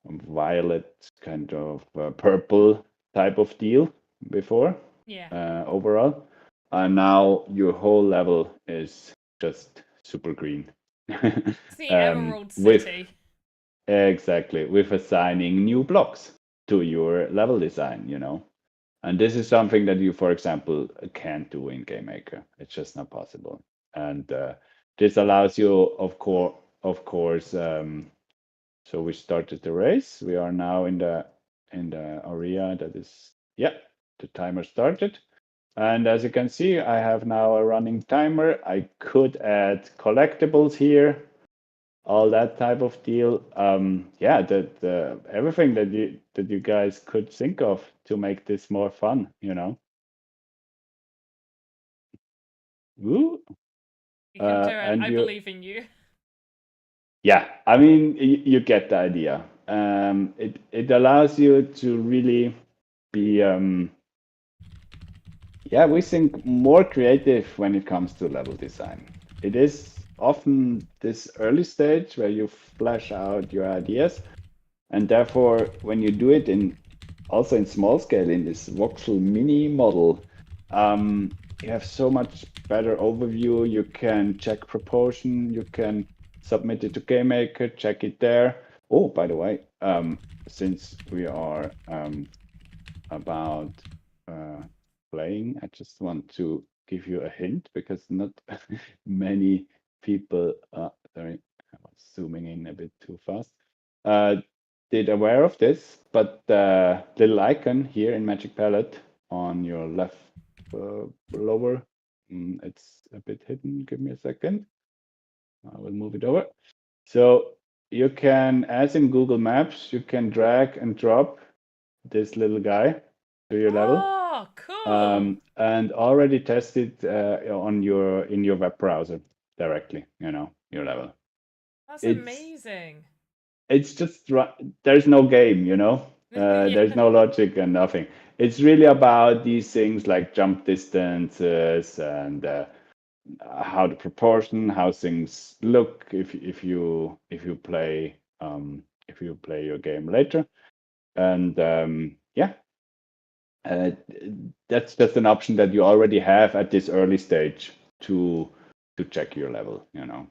S3: violet kind of purple type of deal before.
S2: Yeah.
S3: Overall, and now your whole level is just super green.
S2: It's the Emerald
S3: With
S2: City.
S3: exactly, with assigning new blocks to your level design, and this is something that you, for example, can't do in Game Maker. It's just not possible. And this allows you, of course. So we started the race. We are now in the area that is, yeah, the timer started. And as you can see, I have now a running timer. I could add collectibles here, all that type of deal. Yeah, that everything that you guys could think of to make this more fun, Woo.
S2: You can do it.
S3: And
S2: I believe in you.
S3: Yeah, I mean, you get the idea. It allows you to really be, yeah, we think more creative when it comes to level design. It is often this early stage where you flesh out your ideas, and therefore, when you do it also in small scale in this voxel mini model, you have so much better overview. You can check proportion. You can submit it to Game Maker, check it there. Oh, by the way, since we are about playing, I just want to give you a hint because not many people, sorry, I was zooming in a bit too fast, did aware of this, but the little icon here in Magic Palette on your left lower, it's a bit hidden. Give me a second. I will move it over. So you can, as in Google Maps, you can drag and drop this little guy to your level.
S2: Oh, cool.
S3: And already test it in your web browser directly, your level.
S2: That's amazing.
S3: It's just, there's no game,
S2: Yeah.
S3: there's no logic and nothing. it's really about these things like jump distances and how the proportion, how things look if you play your game later, and uh, that's just an option that you already have at this early stage to check your level, you know.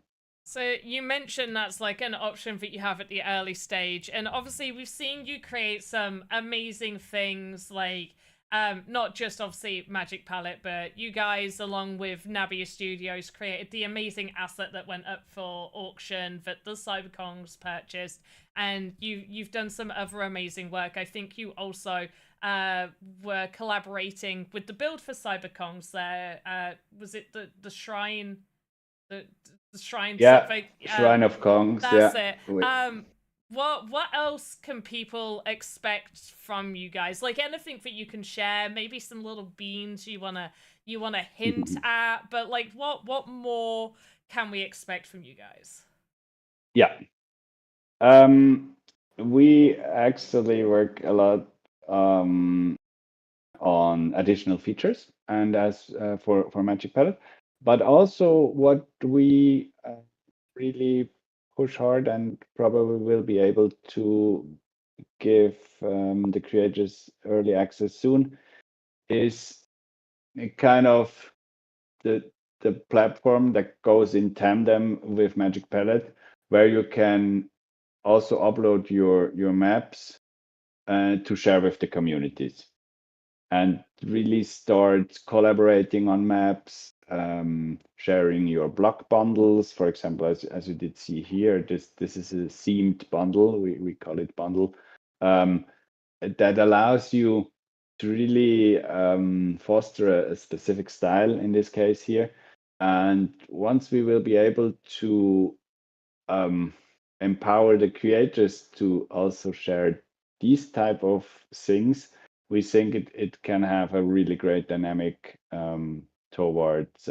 S2: So you mentioned that's like an option that you have at the early stage, and obviously we've seen you create some amazing things like not just obviously Magic Palette, but you guys along with Nabia Studios created the amazing asset that went up for auction that the Cyberkongs purchased, and you've done some other amazing work. I think you also were collaborating with the build for Cyberkongs there. Was it the shrine? The shrine something.
S3: Shrine of Kongs.
S2: That's
S3: Yeah.
S2: it. What else can people expect from you guys? Like anything that you can share, maybe some little beans you wanna hint at, but like what more can we expect from you guys?
S3: Yeah. We actually work a lot on additional features and as for Magic Palette, but also what we really push hard and probably will be able to give the creators early access soon is a kind of the platform that goes in tandem with Magic Palette, where you can also upload your maps to share with the communities and really start collaborating on maps, sharing your block bundles. For example, as you did see here, this is a themed bundle. We call it bundle that allows you to really foster a specific style in this case here. And once we will be able to empower the creators to also share these type of things, we think it can have a really great dynamic towards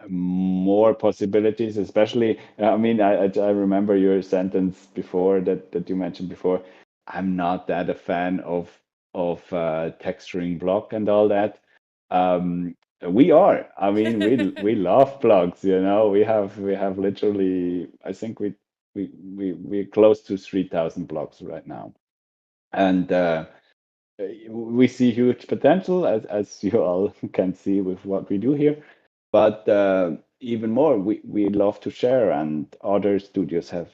S3: more possibilities, especially I mean I remember your sentence before that you mentioned before. I'm not that a fan of texturing block and all that. We are. I mean, we love blocks. You know, we have literally. I think we're close to 3,000 blocks right now, and we see huge potential as you all can see with what we do here. But even more, we love to share, and other studios have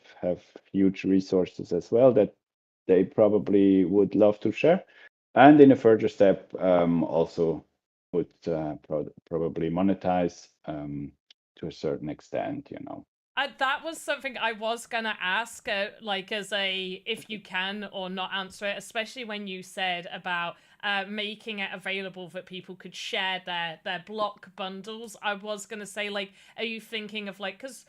S3: huge resources as well that they probably would love to share. And in a further step, also would probably monetize to a certain extent, you know.
S2: That was something I was gonna ask, like as a if you can or not answer it, especially when you said about making it available that people could share their block bundles. I was gonna say, like, are you thinking of like, because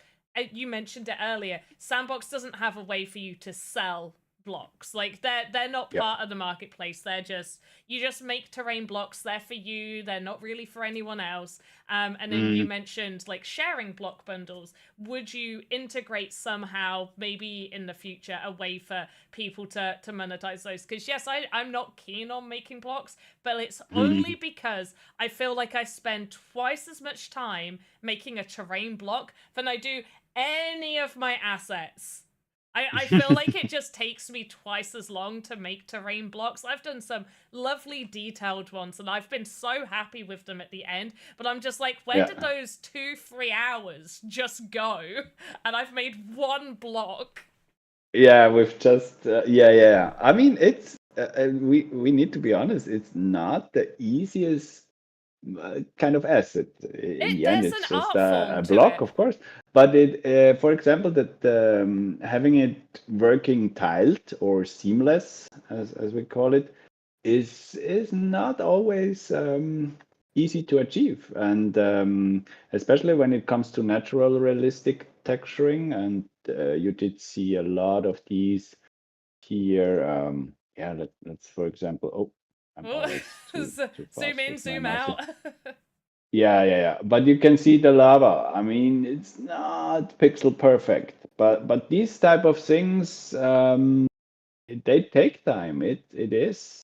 S2: you mentioned it earlier, Sandbox doesn't have a way for you to sell blocks. Like they're not
S3: Yep.
S2: part of the marketplace. They're just you just make terrain blocks. They're for you. They're not really for anyone else. And then you mentioned like sharing block bundles. Would you integrate somehow, maybe in the future, a way for people to monetize those? Because yes, I'm not keen on making blocks, but it's only because I feel like I spend twice as much time making a terrain block than I do any of my assets. I feel like it just takes me twice as long to make terrain blocks. I've done some lovely detailed ones and I've been so happy with them at the end, but I'm just like, where did those 2-3 hours just go? And I've made one block.
S3: Yeah, we've just yeah. I mean, it's we need to be honest. It's not the easiest kind of asset. In the end,
S2: There's
S3: it's
S2: an
S3: just
S2: art form
S3: a
S2: to
S3: block,
S2: it.
S3: of course. But it, for example, that having it working tiled or seamless, as we call it, is not always easy to achieve, and especially when it comes to natural, realistic texturing. And you did see a lot of these here. Yeah, let's for example. Oh, I'm always too
S2: Zoom
S3: fast
S2: in,
S3: with my
S2: zoom
S3: mouse.
S2: out.
S3: Yeah. But you can see the lava. I mean, it's not pixel perfect, but these type of things, they take time. It's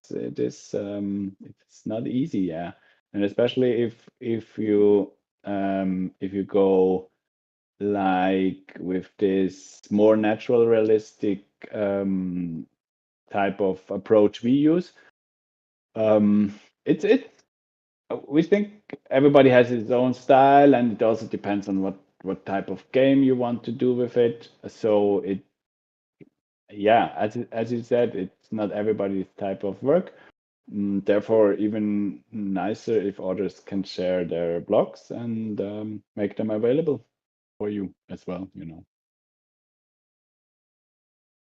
S3: not easy, yeah. And especially if you go like with this more natural, realistic type of approach we use. It's we think everybody has his own style, and it also depends on what type of game you want to do with it. So yeah, as you said, it's not everybody's type of work. Therefore, even nicer if others can share their blogs and make them available for you as well, you know.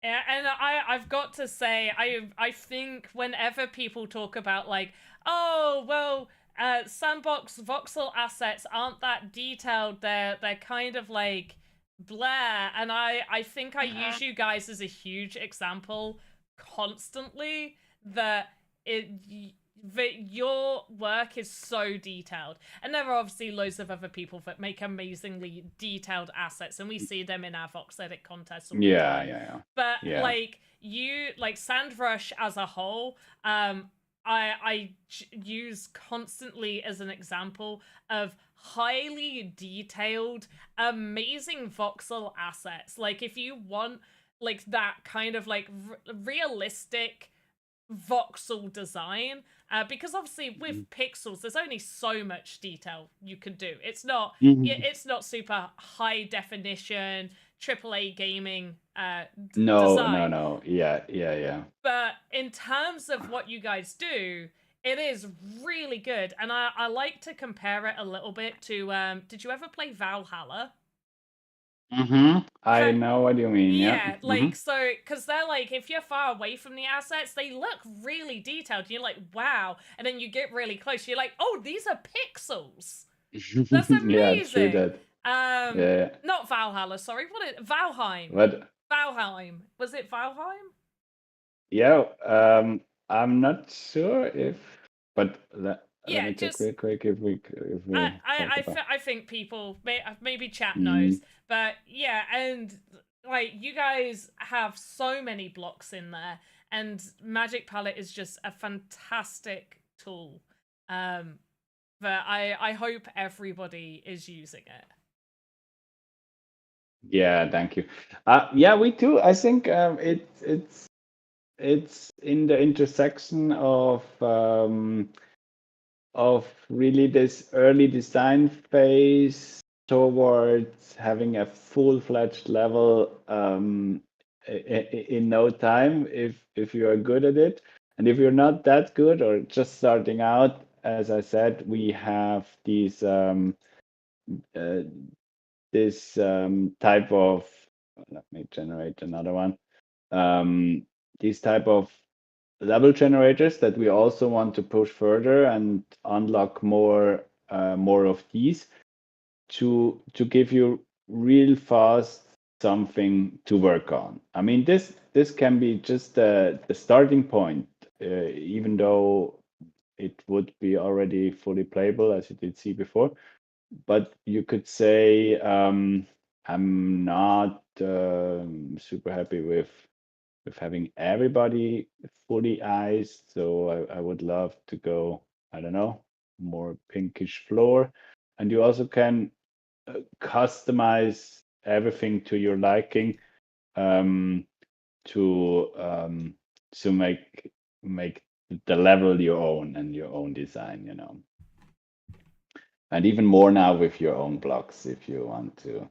S2: Yeah, and I've got to say, I think whenever people talk about like, oh well, Sandbox voxel assets aren't that detailed. They're kind of like blah, and I think I use you guys as a huge example constantly that it that your work is so detailed, and there are obviously loads of other people that make amazingly detailed assets, and we see them in our VoxEdit contests all the
S3: Yeah,
S2: time.
S3: yeah,
S2: But
S3: yeah.
S2: like you, like Sandrush as a whole, use constantly as an example of highly detailed, amazing voxel assets. Like if you want like that kind of like realistic voxel design, because obviously with pixels there's only so much detail you can do. It's not super high definition AAA gaming design.
S3: No. Yeah.
S2: But in terms of what you guys do, it is really good, and I like to compare it a little bit to did you ever play Valhalla?
S3: I know what you mean. Yeah.
S2: Yeah, like, so, because they're like, if you're far away from the assets, they look really detailed. You're like, wow. And then you get really close, you're like, oh, these are pixels. That's
S3: Yeah, true
S2: amazing.
S3: that. Yeah.
S2: Not Valhalla, sorry. Valheim.
S3: What?
S2: Valheim. Was it Valheim?
S3: Yeah. I'm not sure if, but let
S2: Yeah,
S3: me check
S2: just
S3: real quick if we talk about.
S2: I think people maybe chat
S3: Mm,
S2: knows, but yeah, and like you guys have so many blocks in there, and Magic Palette is just a fantastic tool. But I hope everybody is using it.
S3: yeah, thank you. Yeah, we too. I think it's in the intersection of really this early design phase towards having a full-fledged level in no time if you are good at it. And if you're not that good or just starting out, as I said, we have uh, this type of, let me generate another one, these type of level generators that we also want to push further and unlock more of these to give you real fast something to work on. I mean, this can be just the starting point, even though it would be already fully playable, as you did see before. But you could say I'm not super happy with having everybody fully iced. So I would love to go, I don't know, more pinkish floor. And you also can customize everything to your liking um, to um, make the level your own and your own design, you know. And even more now with your own blocks if you want to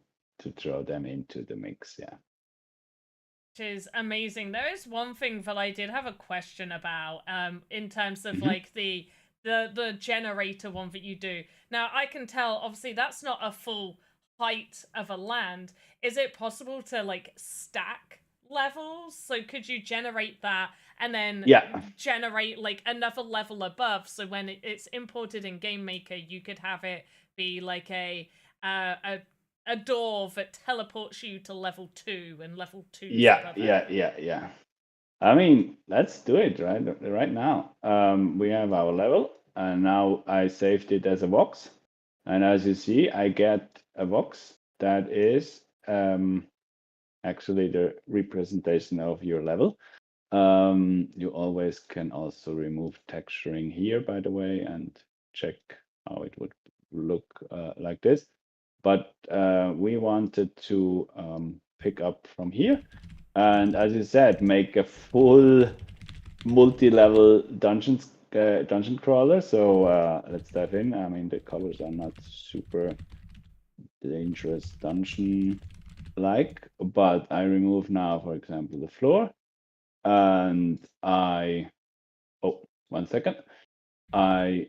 S3: throw them into the mix, yeah.
S2: Which is amazing. There is one thing that I did have a question about, in terms of like the generator one that you do. Now I can tell obviously that's not a full height of a land. Is it possible to like stack levels? So could you generate that and then
S3: Yeah,
S2: generate like another level above? So when it's imported in Game Maker, you could have it be like a door that teleports you to level 2 and level 2's above it.
S3: yeah. I mean, let's do it right now. We have our level, and now I saved it as a box. And as you see, I get a box that is actually the representation of your level. You always can also remove texturing here, by the way, and check how it would look like this. But we wanted to pick up from here. And as you said, make a full multi-level dungeon crawler. So let's dive in. I mean, the colors are not super dangerous dungeon-like, but I remove now, for example, the floor. And oh, 1 second. I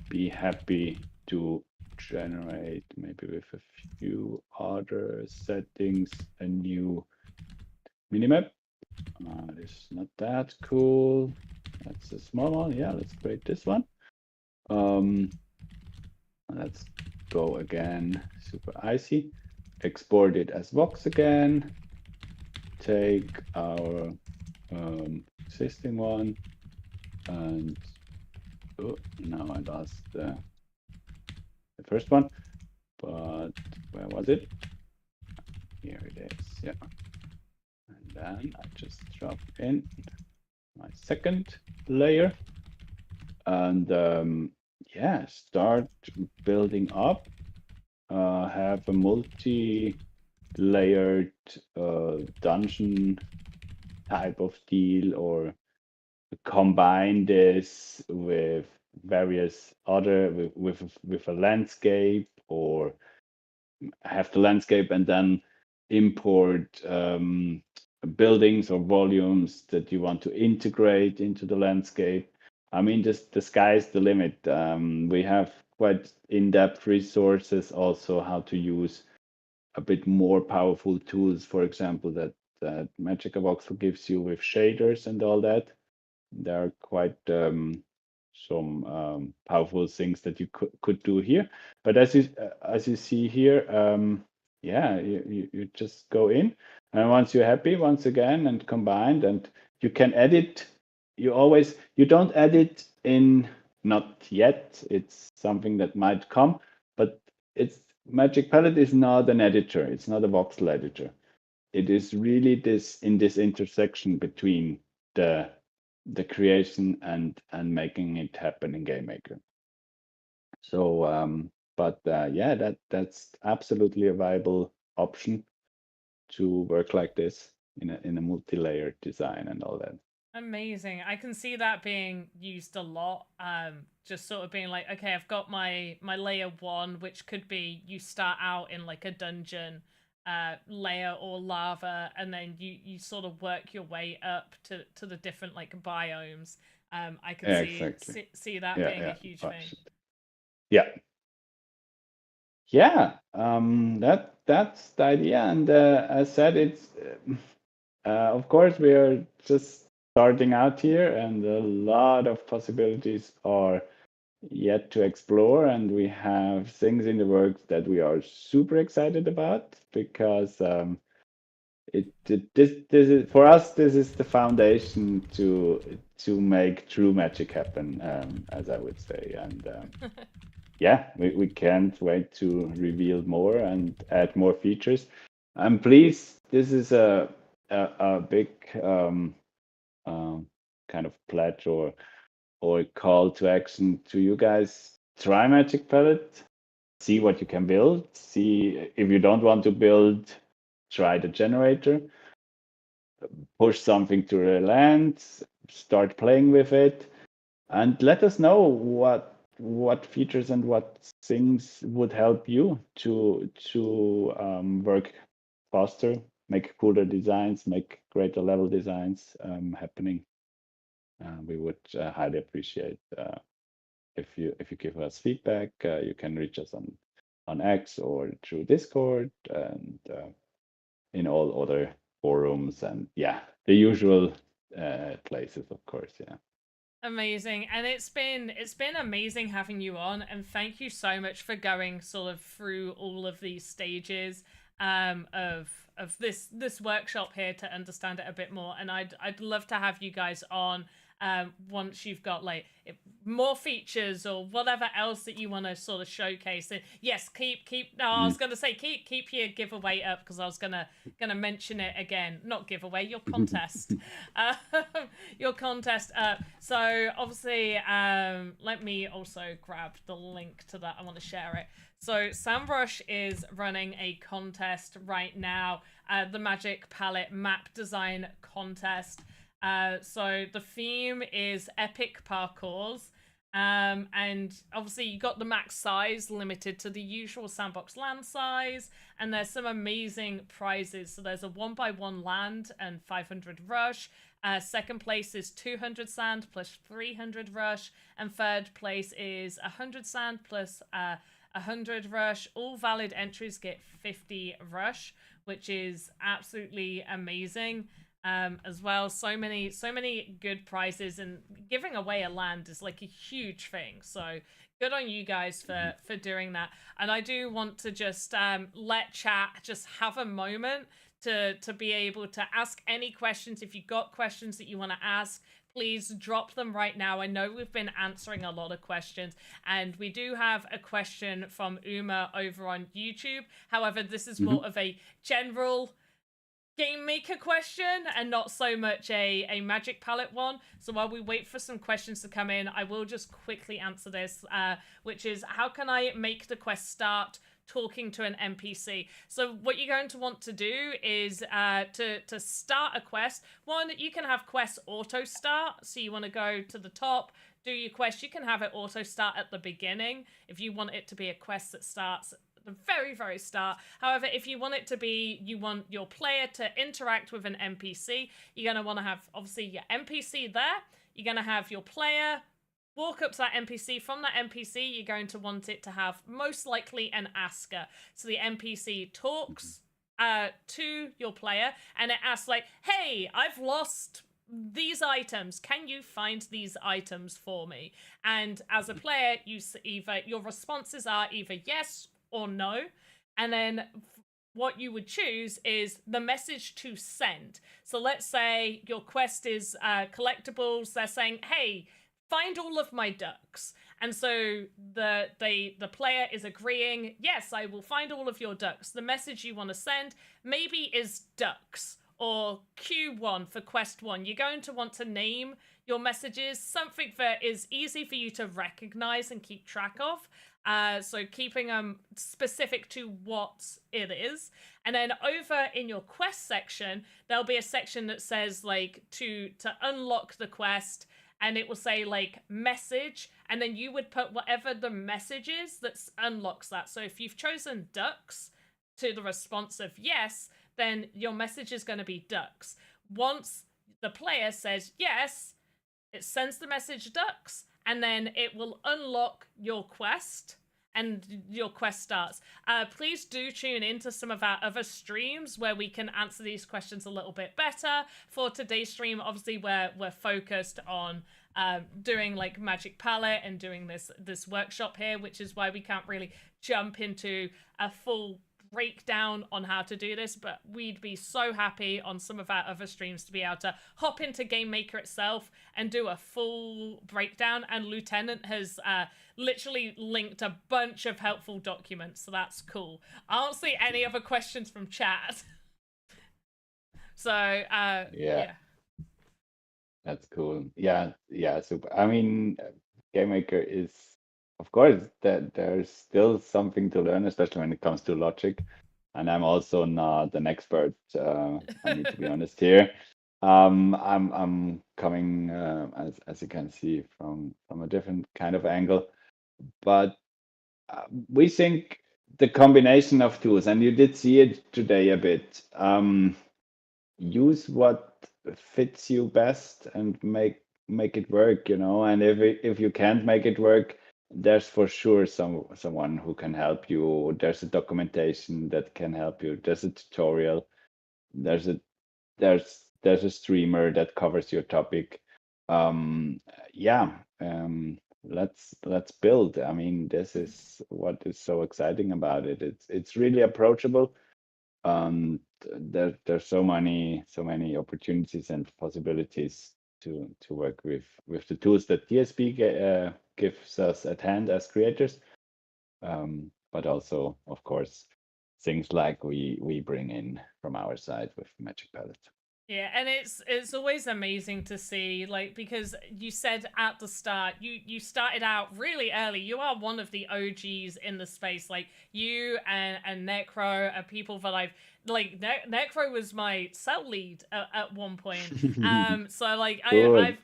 S3: be happy to generate, maybe with a few other settings, a new minimap. This is not that cool. That's a small one. Yeah, let's create this one. Let's go again, super icy. Export it as Vox again. Take our existing one, and oh, now I lost the first one. But where was it? Here it is. Yeah. And then I just drop in my second layer, and yeah, start building up. Have a multi-layered dungeon type of deal, or combine this with various other with a landscape, or have the landscape and then import buildings or volumes that you want to integrate into the landscape. I mean, the sky's the limit. We have quite in-depth resources also how to use a bit more powerful tools, for example, that Magic Voxel gives you with shaders and all that. There are quite some powerful things that you could do here. But as you see here, yeah, you just go in, and once you're happy, once again, and combined, and you can edit. You don't edit in, not yet. It's something that might come, but it's Magic Palette is not an editor. It's not a voxel editor. It is really this intersection between the creation and making it happen in Game Maker. So, but yeah, that's absolutely a viable option to work like this in a multi-layered design and all that.
S2: Amazing. I can see that being used a lot. Just sort of being like, okay, I've got my layer 1, which could be you start out in like a dungeon layer or lava, and then you sort of work your way up to the different like biomes. I can
S3: Exactly.
S2: see that being a huge thing.
S3: Yeah. Yeah. That's the idea. And as said, it's of course we are just starting out here, and a lot of possibilities are yet to explore, and we have things in the works that we are super excited about, because this is, for us, this is the foundation to make true magic happen, as I would say. And yeah, we can't wait to reveal more and add more features. And please, this is a big kind of pledge or call to action to you guys. Try Magic Palette, see what you can build. See, if you don't want to build, try the generator. Push something to the land, start playing with it, and let us know what features and what things would help you to work faster, make cooler designs, make greater level designs happening. We would highly appreciate if you give us feedback. You can reach us on X or through Discord, and in all other forums, and yeah, the usual places, of course. Yeah.
S2: Amazing. And it's been amazing having you on, and thank you so much for going sort of through all of these stages of this workshop here to understand it a bit more. And I'd love to have you guys on once you've got like more features or whatever else that you want to sort of showcase. And yes, no, I was gonna say keep your giveaway up, because I was gonna mention it again. Not giveaway, your contest. Your contest up. So obviously, let me also grab the link to that. I want to share it. So SAMrush is running a contest right now, the Magic Palette Map Design Contest. So the theme is epic parkours. And obviously you got the max size limited to the usual sandbox land size, and there's some amazing prizes. So there's a 1x1 land and 500 rush. Second place is 200 sand plus 300 rush, and third place is 100 sand plus 100 rush. All valid entries get 50 rush, which is absolutely amazing. As well, so many good prizes, and giving away a land is like a huge thing. So good on you guys for doing that. And I do want to just let chat just have a moment to be able to ask any questions. If you've got questions that you want to ask, please drop them right now. I know we've been answering a lot of questions, and we do have a question from Uma over on YouTube. However, this is more of a general Game Maker question and not so much a Magic Palette one. So while we wait for some questions to come in, I will just quickly answer this, which is, how can I make the quest start talking to an NPC? So what you're going to want to do is to start a quest. One, you can have quests auto start. So you want to go to the top, do your quest. You can have it auto start at the beginning if you want it to be a quest that starts the very, very start. However, if you want it to be, you want your player to interact with an NPC, you're going to want to have, obviously, your NPC there. You're going to have your player walk up to that NPC. From that NPC, you're going to want it to have, most likely, an asker. So the NPC talks to your player, and it asks, like, hey, I've lost these items. Can you find these items for me? And as a player, your responses are either yes or no, and then what you would choose is the message to send. So let's say your quest is collectibles. They're saying, hey, find all of my ducks. And so the player is agreeing, yes, I will find all of your ducks. The message you want to send maybe is ducks or Q1 for quest 1. You're going to want to name your messages, something that is easy for you to recognize and keep track of. So keeping them specific to what it is. And then over in your quest section, there'll be a section that says, like, to unlock the quest, and it will say, like, message, and then you would put whatever the message is that unlocks that. So if you've chosen ducks to the response of yes, then your message is going to be ducks. Once the player says yes, it sends the message ducks, and then it will unlock your quest, and your quest starts. Please do tune into some of our other streams where we can answer these questions a little bit better. For today's stream, obviously, we're focused on doing, like, Magic Palette and doing this workshop here, which is why we can't really jump into a full breakdown on how to do this, but we'd be so happy on some of our other streams to be able to hop into Game Maker itself and do a full breakdown. And Lieutenant has literally linked a bunch of helpful documents, so that's cool. I don't see any other questions from chat. So yeah,
S3: that's cool. Yeah, super. I mean, Game Maker is, of course, that there's still something to learn, especially when it comes to logic. And I'm also not an expert. I need to be honest here. I'm coming, as you can see, from a different kind of angle. But we think the combination of tools, and you did see it today a bit. Use what fits you best and make it work. And if you can't make it work, there's for sure someone who can help you. There's a documentation that can help you. There's a tutorial. There's a streamer that covers your topic. Let's build. I mean, this is what is so exciting about it. It's really approachable. There's so many opportunities and possibilities to work with the tools that TSP gives us at hand as creators, but also, of course, things like we bring in from our side with Magic Palette.
S2: Yeah, and it's always amazing to see, like, because you said at the start, you started out really early. You are one of the OGs in the space. Like, you and Necro are people that I've like. Necro was my cell lead at one point. So like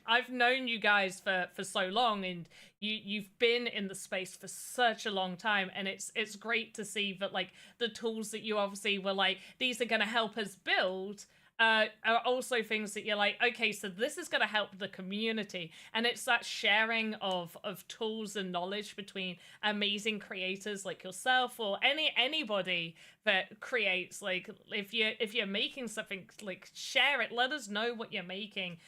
S2: I've known you guys for so long, and you've been in the space for such a long time, and it's great to see that like the tools that you obviously were like, these are gonna help us build. Are also things that you're like, okay, so this is going to help the community, and it's that sharing of tools and knowledge between amazing creators like yourself or anybody that creates. Like, if you're making something, like, share it, let us know what you're making,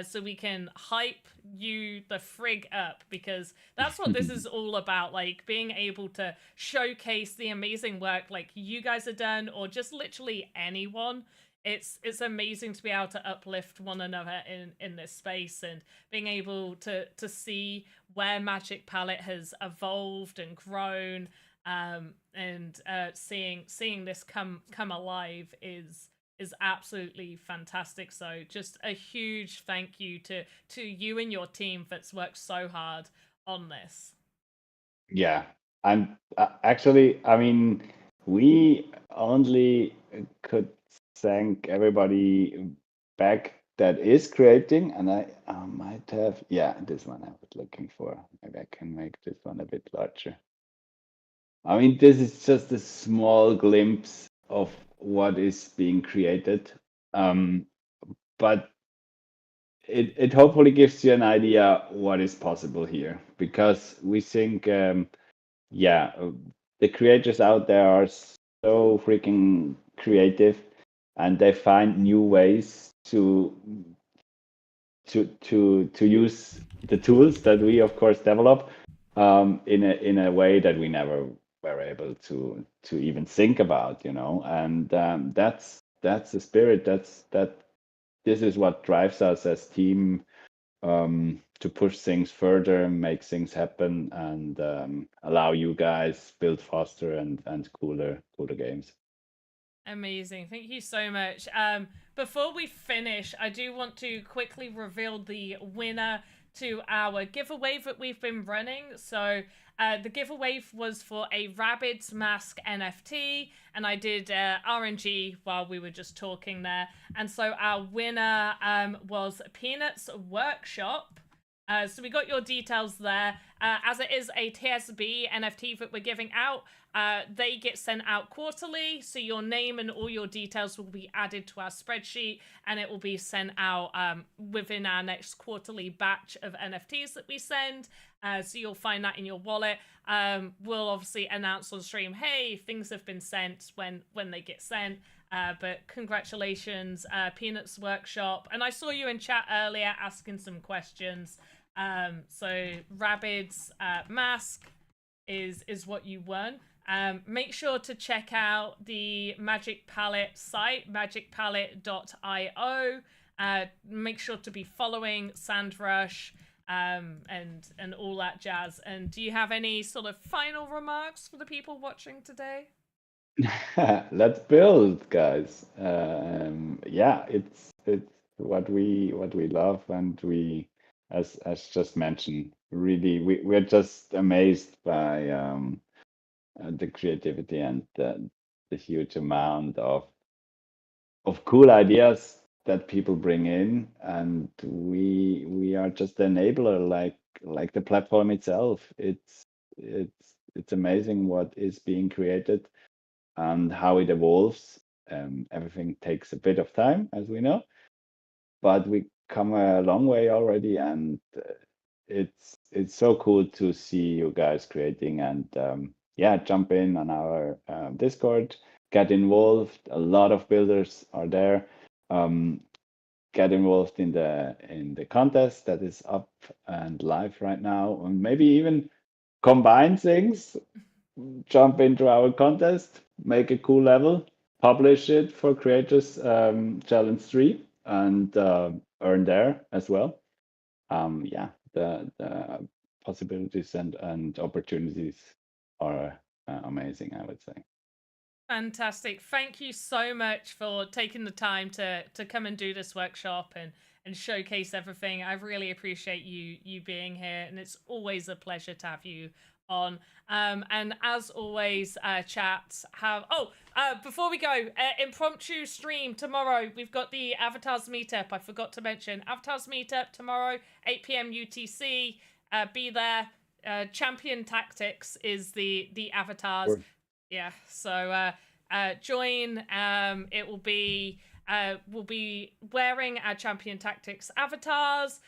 S2: so we can hype you the frig up, because that's what this is all about, like being able to showcase the amazing work like you guys have done, or just literally anyone. It's amazing to be able to uplift one another in this space, and being able to see where Magic Palette has evolved and grown, and seeing this come alive is absolutely fantastic. So just a huge thank you to you and your team that's worked so hard on this.
S3: Yeah, I'm actually, I mean, we only could thank everybody back that is creating, and I might have, yeah, this one I was looking for. Maybe I can make this one a bit larger. I mean, this is just a small glimpse of what is being created, but it hopefully gives you an idea what is possible here, because we think, yeah, the creators out there are so freaking creative, and they find new ways to use the tools that we of course develop, in a way that we never were able to even think about, and that's the spirit. This is what drives us as team, to push things further, make things happen, and allow you guys build faster and cooler games.
S2: Amazing. Thank you so much. Before we finish, I do want to quickly reveal the winner to our giveaway that we've been running. So the giveaway was for a Rabbids Mask NFT, and I did RNG while we were just talking there. And so our winner was Peanuts Workshop. So we got your details there. As it is a TSB NFT that we're giving out, they get sent out quarterly, so your name and all your details will be added to our spreadsheet, and it will be sent out within our next quarterly batch of NFTs that we send. So you'll find that in your wallet. We'll obviously announce on stream, hey, things have been sent when they get sent. But congratulations, Peanuts Workshop. And I saw you in chat earlier asking some questions. So Rabbids Mask is what you won. Make sure to check out the Magic Palette site, magicpalette.io. Make sure to be following Sandrush, and all that jazz. And do you have any sort of final remarks for the people watching today?
S3: Let's build, guys. Yeah, it's what we love, and we, as just mentioned, really we're just amazed by the creativity and the huge amount of cool ideas that people bring in, and we are just an enabler, like the platform itself. It's amazing what is being created and how it evolves. Everything takes a bit of time, as we know, but we come a long way already, and it's so cool to see you guys creating, and yeah, jump in on our Discord, get involved. A lot of builders are there. Get involved in the contest that is up and live right now, and maybe even combine things. Jump into our contest, make a cool level, publish it for Creators Challenge 3, and earn there as well. Yeah, the possibilities and opportunities are amazing, I would say.
S2: Fantastic. Thank you so much for taking the time to come and do this workshop and showcase everything. I really appreciate you being here, and it's always a pleasure to have you on. And as always, chat have before we go, impromptu stream tomorrow. We've got the Avatars meetup. I forgot to mention Avatars meetup tomorrow, 8 p.m. UTC. Be there. Champion Tactics is the avatars. Yeah, so join. It will be we'll be wearing our Champion Tactics avatars.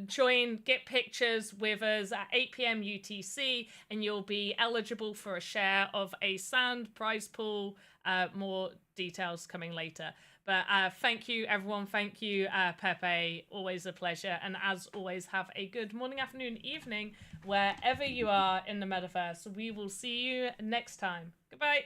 S2: Join, get pictures with us at 8 p.m. UTC, and you'll be eligible for a share of a sand prize pool. More details coming later. But thank you, everyone. Thank you, Pepe. Always a pleasure. And as always, have a good morning, afternoon, evening, wherever you are in the metaverse. We will see you next time. Goodbye.